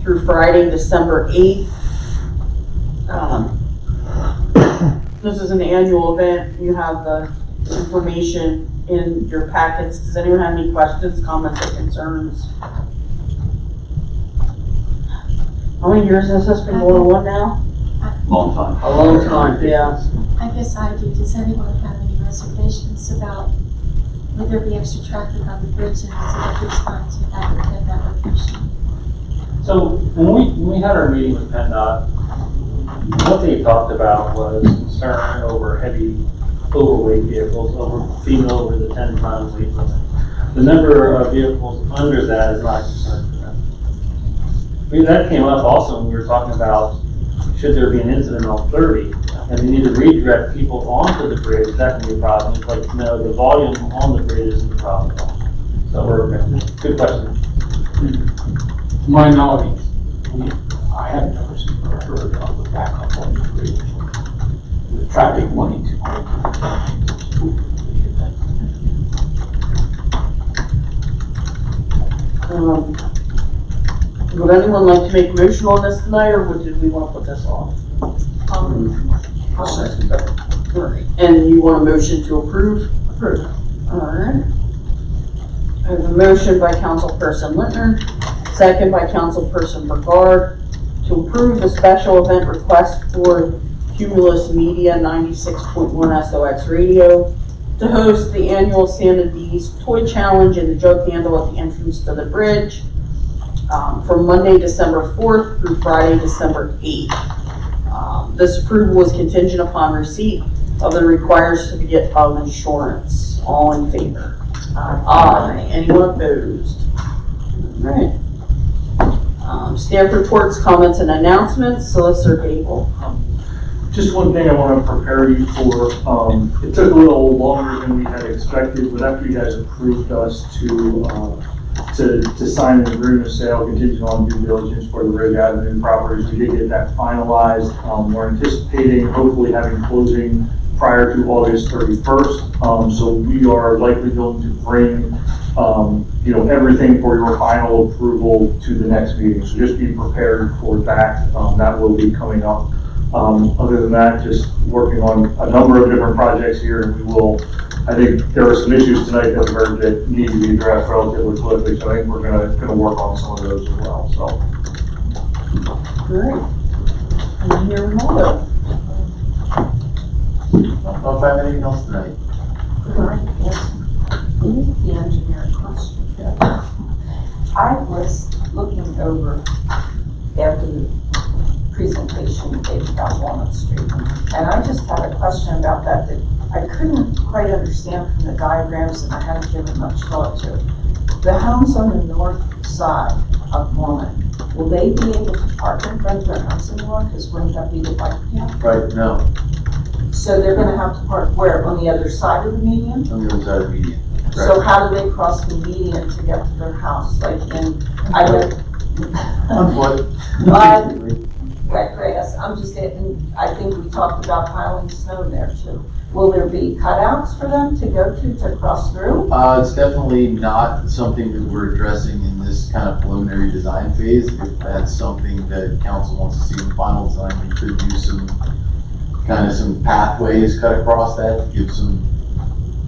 B: through Friday, December 8th. This is an annual event. You have the information in your packets. Does anyone have any questions, comments, or concerns? How many years has this been going on now?
N: Long time.
B: A long time, yeah.
F: I guess I do. Does anyone have any reservations about would there be extra traffic on the bridge, and is it a good time to advocate that location?
J: So when we had our meeting with PennDOT, what they talked about was concern over overweight vehicles, being over the 10-ton weight limit. The number of vehicles under that is not a concern for them. I mean, that came up also when we were talking about should there be an incident on 30 and they need to redirect people onto the bridge, that can be a problem. It's like, no, the volume on the bridge isn't the problem. So good question.
G: To my knowledge, I have never seen or heard of the backup on the bridge. The traffic wanting to.
B: Would anyone like to make a motion on this tonight, or did we want to put this off? And you want a motion to approve? Approve. All right. I have a motion by Councilperson Lintner, second by Councilperson Burgard, to approve the special event request for Cumulus Media 96.1 SOX Radio to host the annual Santa D's Toy Challenge and the jug handle at the entrance to the bridge from Monday, December 4th through Friday, December 8th. This approval was contingent upon receipt of the required certificate of insurance. All in favor? Aye. Anyone opposed? All right. Staff reports, comments, and announcements. Solicitor Gable.
K: Just one thing I want to prepare you for. It took a little longer than we had expected, but after you guys approved us to sign an agreement of sale contingent on due diligence for the Ridge Avenue properties, we did get that finalized. We're anticipating hopefully having closing prior to August 31st. So we are likely going to bring everything for your final approval to the next meeting. So just be prepared for that. That will be coming up. Other than that, just working on a number of different projects here, and we will, I think there are some issues tonight that we heard that need to be addressed relatively quickly, so I think we're gonna work on some of those as well, so.
B: Great. And here we go.
Q: I don't know if I have anything else tonight.
A: The engineering question. I was looking over after the presentation you gave about Walnut Street, and I just had a question about that I couldn't quite understand from the diagrams, and I hadn't given much thought to. The homes on the north side of Walnut, will they be able to park in front of their house anymore? Because wouldn't that be the bike path?
Q: Right, no,
A: So they're gonna have to park where? On the other side of the median?
Q: on the other side of the median.
A: So how do they cross the median to get to their house? Like I don't.
Q: On foot.
A: Right, grass. I'm just saying, I think we talked about piling snow there too. Will there be cutouts for them to go to cross through?
Q: It's definitely not something that we're addressing in this kind of preliminary design phase. If that's something that council wants to see in the final design, we could do some pathways cut across that,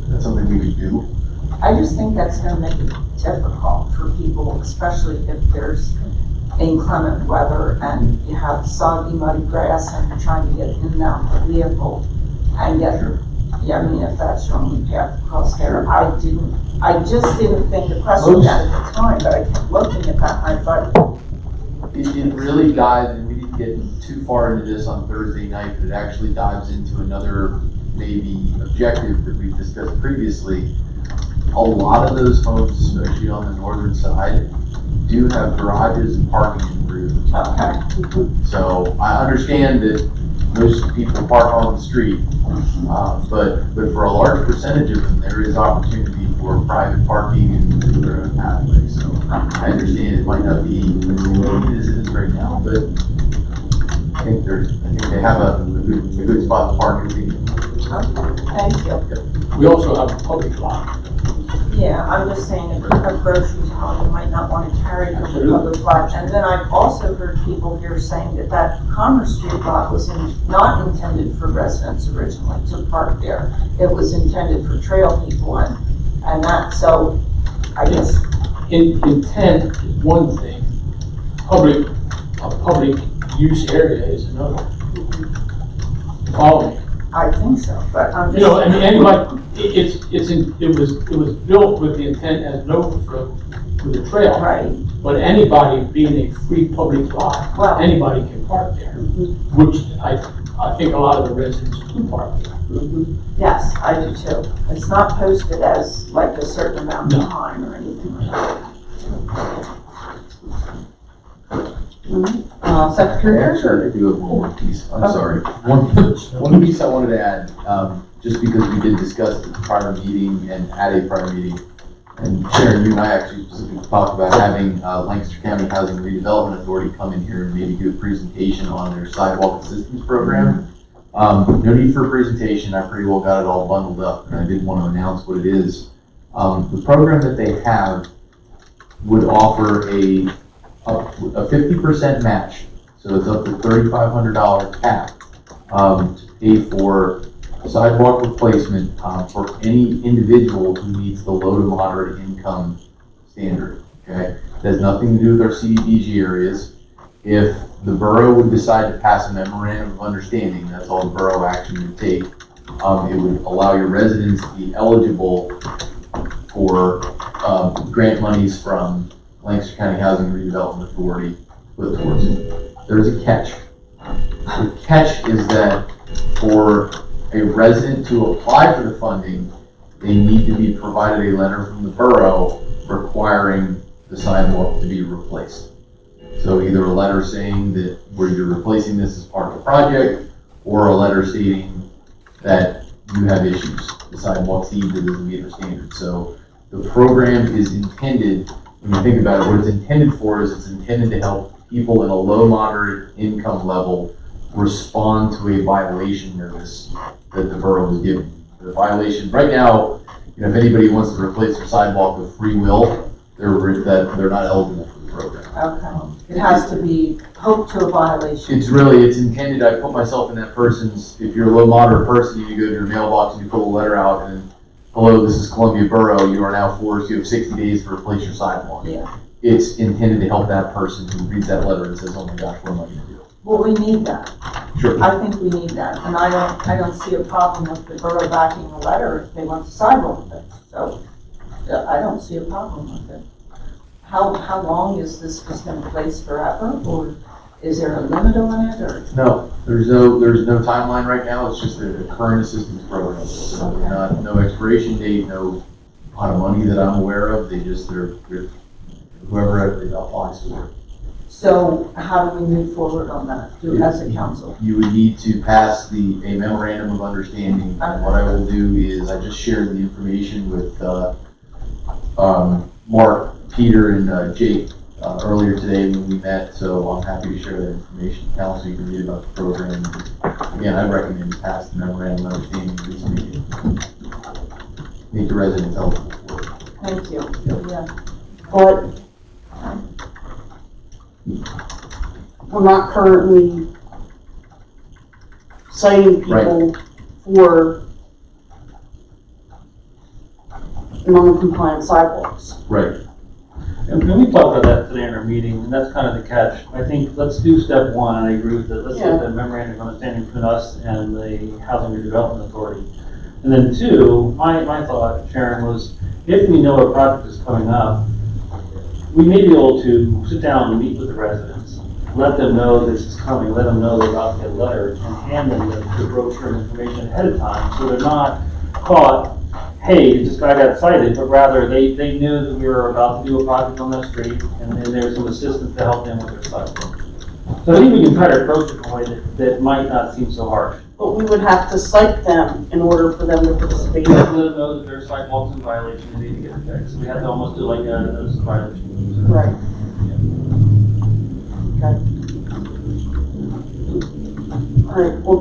Q: that's something we could do.
A: I just think that's gonna make it difficult for people, especially if there's inclement weather and you have soggy, muddy grass and you're trying to get in and out of the vehicle and get, I mean, if that's your only path across there, I just didn't think to question that at the time, but I kept looking at that and I thought.
Q: It really dives, and we didn't get too far into this on Thursday night, but it actually dives into another maybe objective that we've discussed previously. A lot of those homes, especially on the northern side, do have garages and parking in the roof.
A: Okay.
Q: So I understand that most people park on the street, but for a large percentage of them, there is opportunity for private parking and their own pathway. So I understand it might not be as it is right now, but I think they have a good spot to park.
A: Okay, thank you.
G: We also have a public lot.
A: Yeah, I'm just saying if you have groceries home, you might not want to carry them with public lot. And then I've also heard people here saying that Commerce Street lot was not intended for residents originally to park there. It was intended for trail people and that, so I guess.
G: Intent is one thing, a public use area is another. Follow me.
A: I think so, but I'm just.
G: I mean, anybody, it was built with the intent as an overflow with a trail.
A: Right.
G: But anybody being a free public lot, anybody can park there, which I think a lot of the residents do park there.
A: Yes, I do too. It's not posted as like a certain amount of time or anything like that.
B: Secretary
Q: Actually, I do have one more piece. I'm sorry. One piece I wanted to add, just because we did discuss at the prior meeting and at a prior meeting, and Sharon, you and I actually specifically talked about having Lancaster County Housing Redevelopment Authority come in here and maybe do a presentation on their sidewalk assistance program. No need for a presentation. I pretty well got it all bundled up, and I did want to announce what it is. The program that they have would offer a 50% match, so it's up to $3,500 cap to pay for sidewalk replacement for any individual who meets the low to moderate income standard. Okay, it has nothing to do with our CDBG areas. if the borough would decide to pass a memorandum of understanding, that's all the borough action would take, it would allow your residents to be eligible for grant monies from Lancaster County Housing Redevelopment Authority for the towards it. There's a catch. The catch is that for a resident to apply for the funding, they need to be provided a letter from the borough requiring the sidewalk to be replaced. So either a letter saying that where you're replacing this as part of the project, or a letter stating that you have issues. The sidewalk's needed, it doesn't meet our standards. So the program is intended, when you think about it, what it's intended for is it's intended to help people in a low, moderate income level respond to a violation notice that the borough is giving. The violation, right now, you know, if anybody wants to replace their sidewalk with free will, they're not eligible for the program.
A: Okay. It has to be hooked to a violation.
Q: It's intended, I put myself in that person's, if you're a low moderate person, you go to your mailbox and you pull a letter out and, hello, this is Columbia Borough, you are now forced, you have 60 days to replace your sidewalk.
A: Yeah.
Q: It's intended to help that person who reads that letter and says, oh my gosh, what am I gonna do?
A: Well, we need that.
Q: Sure.
A: I think we need that, and I don't see a problem with the borough backing a letter if they want the sidewalk fixed. So, I don't see a problem with it. How long is this just in place forever, or is there a limit on it, or?
Q: No, there's no timeline right now, it's just a current assistance program. So there's no expiration date, no pot of money that I'm aware of, they're whoever applies for it.
A: So how do we move forward on that, as a council?
Q: You would need to pass a memorandum of understanding. And what I will do is, I just shared the information with Mark, Peter, and Jake earlier today when we met, so I'm happy to share that information with council. You can read about the program. Again, I recommend you pass the memorandum of understanding, at least make the residents eligible for it.
A: Thank you. Yeah.
B: But we're not currently citing people for non-compliant sidewalks.
Q: Right.
J: And we talked about that today in our meeting, and that's kind of the catch. I think let's do step one, and I agree with it. Let's get the memorandum of understanding between us and the Housing Redevelopment Authority. And then two, my thought, Sharon, was if we know a project is coming up, we may be able to sit down and meet with the residents, let them know this is coming, let them know they're about to get a letter, and hand them the brochure and information ahead of time, so they're not caught, hey, this guy got cited, but rather they knew that we were about to do a project on that street, and then there's some assistance to help them with their sidewalk. So I think we can try to approach it in a way that might not seem so harsh.
B: But we would have to cite them in order for them to participate.
J: We have to let them know that their sidewalks in violation, they need to get fixed. We have to almost do like a notice of violation.
B: Right. Okay. All right, well.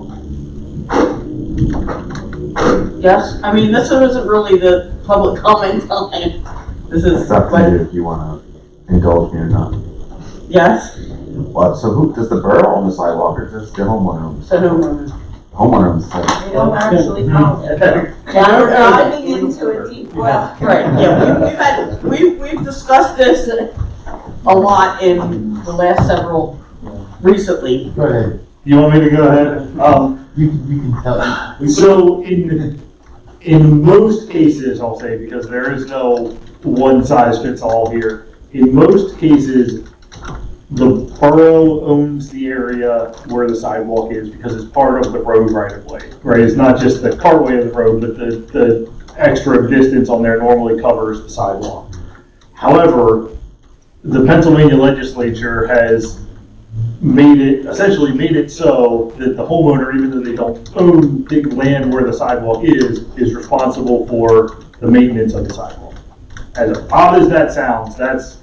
B: Yes, I mean, this isn't really the public comment time. This is.
I: It's up to you if you wanna indulge me or not.
B: Yes?
I: What, so who, does the borough own the sidewalk or does the homeowner own the
B: The homeowner.
I: homeowner owns the sidewalk?
A: They don't actually know.
B: We're
A: diving into a deep well.
B: Right, yeah, we've discussed this a lot in the last several, recently.
Q: Go ahead.
K: You want me to go ahead?
Q: You can tell.
K: So in most cases, I'll say, because there is no one size fits all here, in most cases, the borough owns the area where the sidewalk is because it's part of the road right of way, right? It's not just the cartway of the road, but the extra distance on there normally covers the sidewalk. However, the Pennsylvania legislature has essentially made it so that the homeowner, even though they don't own the land where the sidewalk is responsible for the maintenance of the sidewalk. As odd as that sounds, that's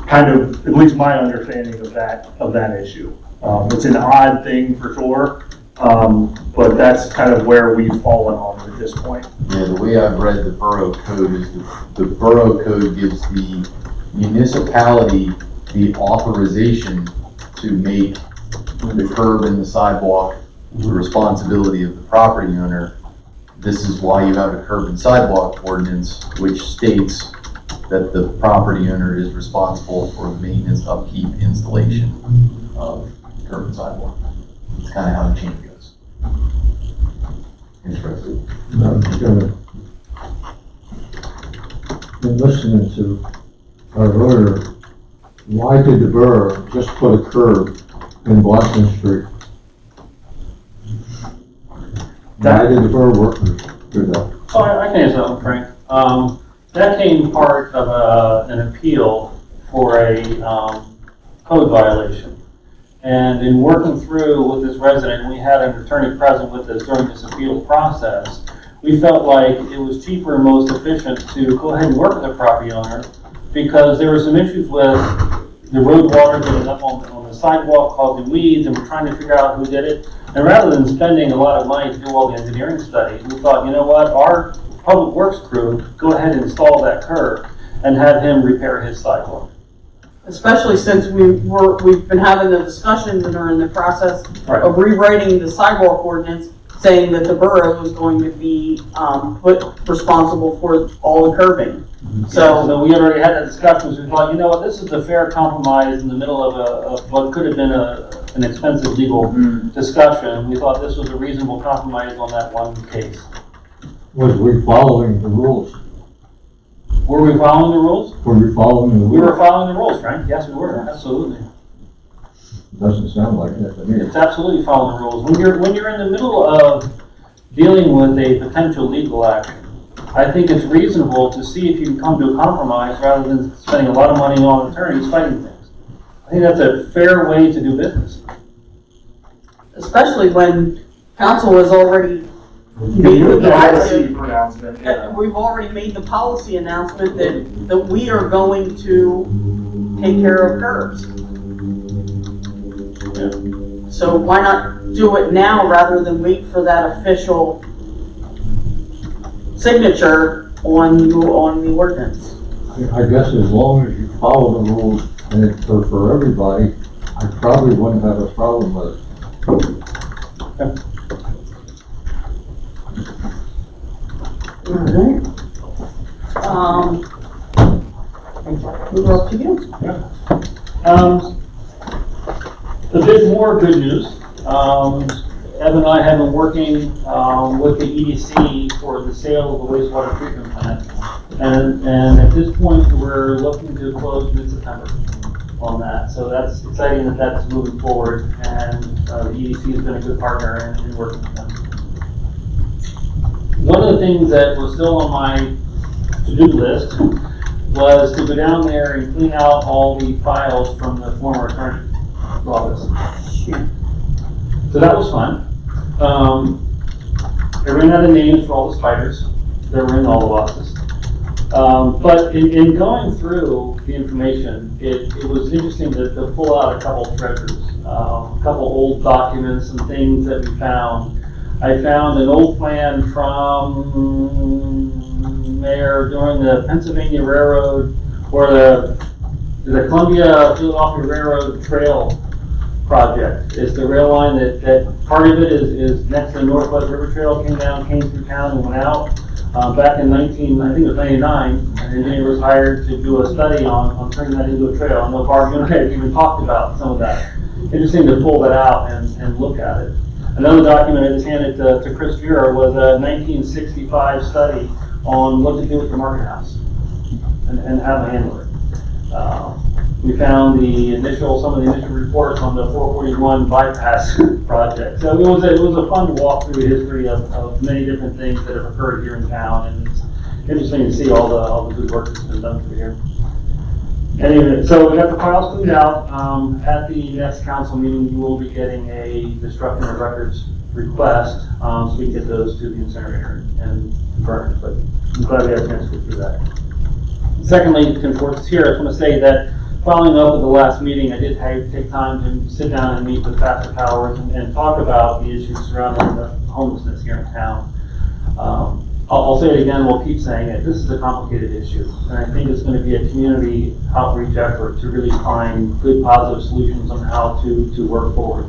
K: kind of, at least my understanding of that issue. It's an odd thing for sure, but that's kind of where we've fallen on at this point.
Q: Yeah, the way I've read the borough code is the borough code gives the municipality the authorization to make the curb and the sidewalk the responsibility of the property owner. This is why you have a curb and sidewalk ordinance, which states that the property owner is responsible for the maintenance, upkeep, installation. of curb and sidewalk. It's kind of how the chain goes.
N: Interesting.
H: Madam Chairman, in listening to our lawyer, why did the borough just put a curb in Boston Street? Why did the borough workers do that?
J: So I can answer that one, Frank. That came part of an appeal for a code violation. And in working through with this resident, we had an attorney present with us during this appeal process. We felt like it was cheaper and most efficient to go ahead and work with the property owner because there were some issues with the road water getting up on the sidewalk, causing weeds, and we're trying to figure out who did it. And rather than spending a lot of money to do all the engineering study, we thought, you know what, our public works crew, go ahead and install that curb and have him repair his sidewalk.
B: Especially since we've been having the discussions and are in the process of rewriting the sidewalk ordinance, saying that the borough is going to be put responsible for all the curbing.
J: So we had already had that discussion, so we thought, you know what, this is a fair compromise in the middle of what could have been an expensive legal discussion. We thought this was a reasonable compromise on that one case.
H: Was we following the rules?
J: Were we following the rules?
H: Were we following the rules?
J: We were following the rules, Frank. Yes, we were, absolutely.
H: Doesn't sound like that to me.
J: It's absolutely following the rules. When you're in the middle of dealing with a potential legal action, I think it's reasonable to see if you can come to a compromise rather than spending a lot of money on attorneys fighting things. I think that's a fair way to do business.
B: Especially when council has already made the policy, we've already made the policy announcement that we are going to take care of curbs. So why not do it now rather than wait for that official signature on the ordinance?
H: I guess as long as you follow the rules and it's for everybody, I probably wouldn't have a problem with it.
B: We're up to you.
J: A bit more good news. Evan and I have been working with the EDC for the sale of the wastewater treatment plant. And at this point, we're looking to close mid-September on that. So that's exciting that that's moving forward. And the EDC has been a good partner in working with them. One of the things that was still on my to-do list was to go down there and clean out all the files from the former attorney office. So that was fun. I ran out of names for all the spiders that were in all the boxes. But in going through the information, it was interesting to pull out a couple treasures, a couple old documents and things that we found. I found an old plan from there during the Pennsylvania Railroad, or the Columbia Philadelphia Railroad Trail project. It's the rail line that part of it is next to the Northwest River Trail, came through town and went out. Back in 99, an engineer was hired to do a study on turning that into a trail. I know Barb, you and I have even talked about some of that. Interesting to pull that out and look at it. Another document I just handed to Chris Vera was a 1965 study on what to do with the market house and how to handle it. We found some of the initial reports on the 441 bypass project. So it was a fun to walk through the history of many different things that have occurred here in town, and it's interesting to see all the good work that's been done through here. Anyway, so we got the files cleaned out. At the next council meeting, you will be getting a destruction of records request, so we can get those to the incinerator and burn. But I'm glad we had a chance to go through that. Secondly, since we're here, I just want to say that following up with the last meeting, I did take time to sit down and meet with Pastor Powers and talk about the issues surrounding the homelessness here in town. I'll say it again, we'll keep saying it, this is a complicated issue, and I think it's going to be a community outreach effort to really find good positive solutions on how to work forward.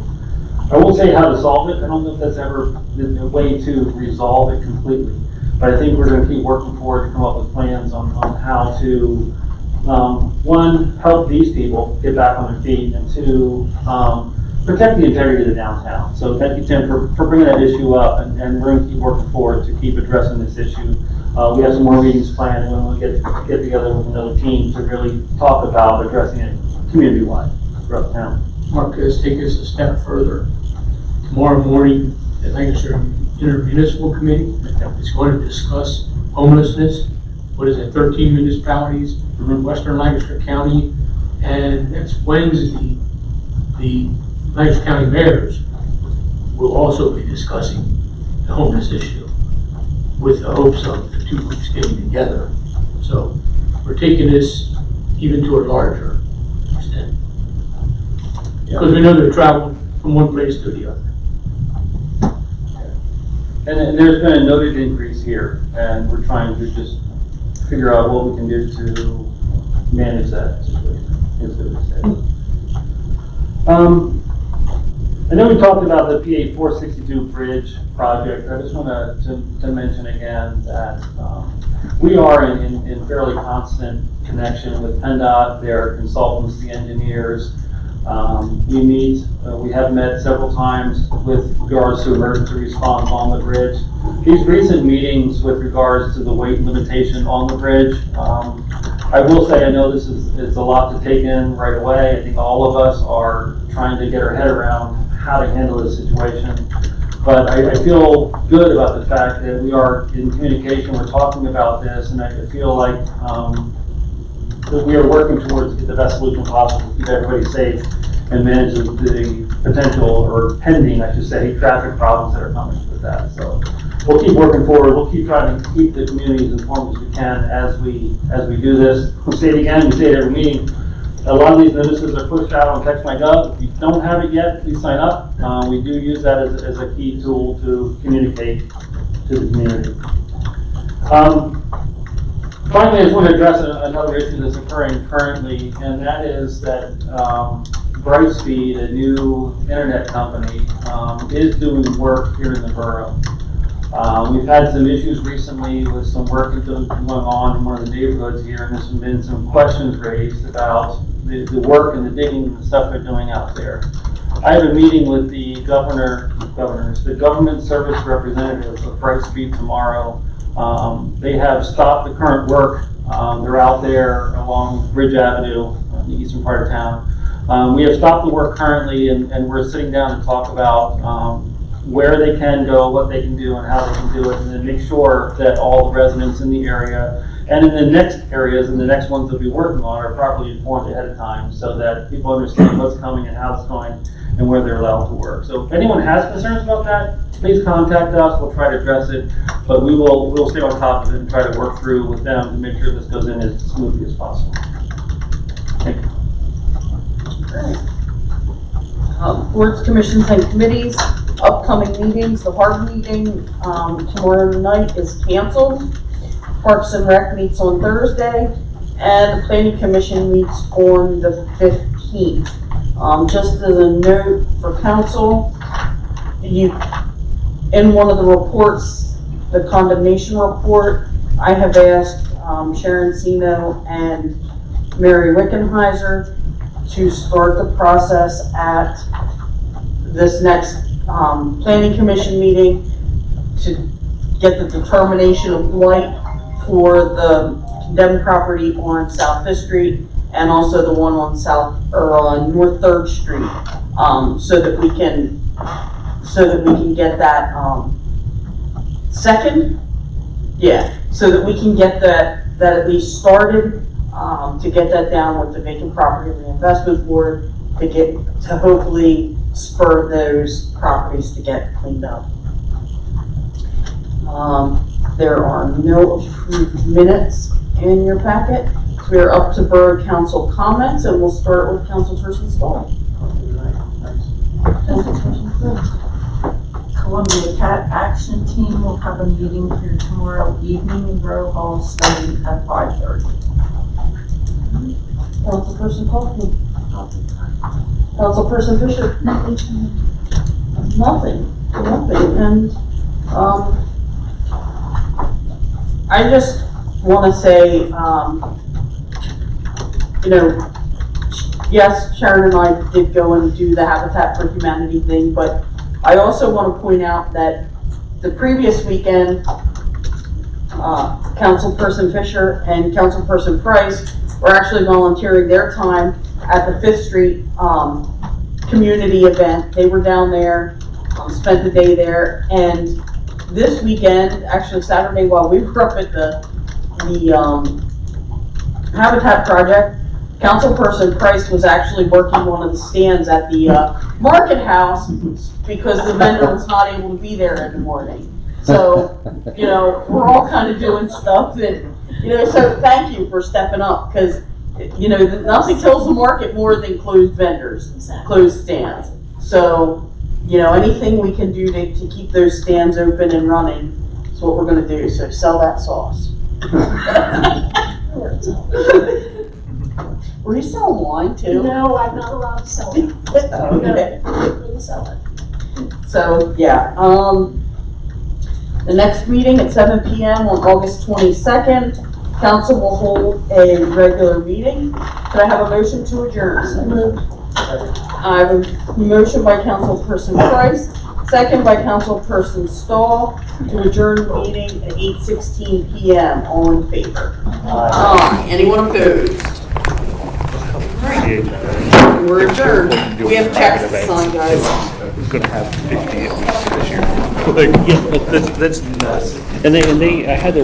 J: I won't say how to solve it, I don't know if that's ever the way to resolve it completely, but I think we're going to keep working forward to come up with plans on how to one, help these people get back on their feet, and two, protect the integrity of the downtown. So thank you, Tim, for bringing that issue up, and we're going to keep working forward to keep addressing this issue. We have some more meetings planned when we'll get together with another team to really talk about addressing it community-wide throughout town.
G: Marcus, take us a step further. Tomorrow morning, the Lancaster Intermunicipal Committee is going to discuss homelessness. What is it, 13 municipalities in western Lancaster County, and next Wednesday, the Lancaster County mayors will also be discussing the homeless issue with the hopes of the two groups getting together. So we're taking this even to a larger extent. Because we know they're traveling from one place to the other.
J: And there's been a noted increase here, and we're trying to just figure out what we can do to manage that situation. Is what we said. I know we talked about the PA 462 bridge project. I just want to mention again that we are in fairly constant connection with PennDOT, their consultants, the engineers. We have met several times with regards to emergency response on the bridge. These recent meetings with regards to the weight limitation on the bridge, I will say I know this is a lot to take in right away. I think all of us are trying to get our head around how to handle this situation. But I feel good about the fact that we are in communication, we're talking about this, and I feel like that we are working towards the best solution possible to keep everybody safe and manage the potential, or pending, I should say, traffic problems that are coming with that. So we'll keep working forward. We'll keep trying to keep the communities informed as we can as we do this. We'll say it again, we say it every meeting. A lot of these notices are pushed out on Text My Gov. If you don't have it yet, please sign up. We do use that as a key tool to communicate to the community. Finally, I just want to address another issue that's occurring currently, and that is that Brightspeed, a new internet company, is doing work here in the borough. We've had some issues recently with some work going on in one of the neighborhoods here, and there's been some questions raised about the work and the digging and the stuff they're doing out there. I have a meeting with the the government service representatives of Brightspeed tomorrow. They have stopped the current work. They're out there along Bridge Avenue, the eastern part of town. We have stopped the work currently, and we're sitting down to talk about where they can go, what they can do, and how they can do it, and then make sure that all the residents in the area and in the next areas and the next ones that we'll be working on are properly informed ahead of time so that people understand what's coming and how it's going and where they're allowed to work. So if anyone has concerns about that, please contact us. We'll try to address it, but we'll stay on top of it and try to work through with them to make sure this goes in as smoothly as possible. Thank you.
B: Boards, commissions, and committees, upcoming meetings. The HARB meeting tomorrow night is canceled. Parks and Rec meets on Thursday, and the Planning Commission meets on the 15th. Just as a note for council, in one of the reports, the condemnation report, I have asked Sharon Sino and Mary Wickenheiser to start the process at this next Planning Commission meeting to get the determination of blight for the condemned property on South 5th Street and also the one on North 3rd Street, so that we can get that so that we can get that at least started, to get that down with the Vacant Property Reinvestment Board to hopefully spur those properties to get cleaned up. There are no approved minutes in your packet. We are up to Borough Council comments, and we'll start with Councilperson Stoll.
A: Columbia Cat Action Team will have a meeting here tomorrow evening in Borough Hall starting at 5:30.
B: Councilperson Kaufman. Councilperson Fisher. Nothing. And I just want to say you know, yes, Sharon and I did go and do the Habitat for Humanity thing, but I also want to point out that the previous weekend, Councilperson Fisher and Councilperson Price were actually volunteering their time at the Fifth Street community event. They were down there, spent the day there, and this weekend, actually Saturday, while we were up at the Habitat Project, Councilperson Price was actually working one of the stands at the Market House because the vendor was not able to be there in the morning. So, you know, we're all kind of doing stuff that, you know, so thank you for stepping up, because, you know, nothing kills the market more than closed vendors, closed stands. So, you know, anything we can do to keep those stands open and running is what we're gonna do, so sell that sauce. Were you selling wine too?
F: No, I'm not allowed to sell it.
B: Okay.
F: Couldn't sell it.
B: So, yeah, the next meeting at 7 PM on August 22nd, council will hold a regular meeting. Could I have a motion to adjourn? I have a motion by Councilperson Price, second by Councilperson Stahl, to adjourn the meeting at 8:16 PM. All in favor? Aye. Anyone opposed? We're adjourned. We have checks to sign, guys.
K: Who's gonna have 50 at least this year? Like, yeah, that's nuts. And they, I had their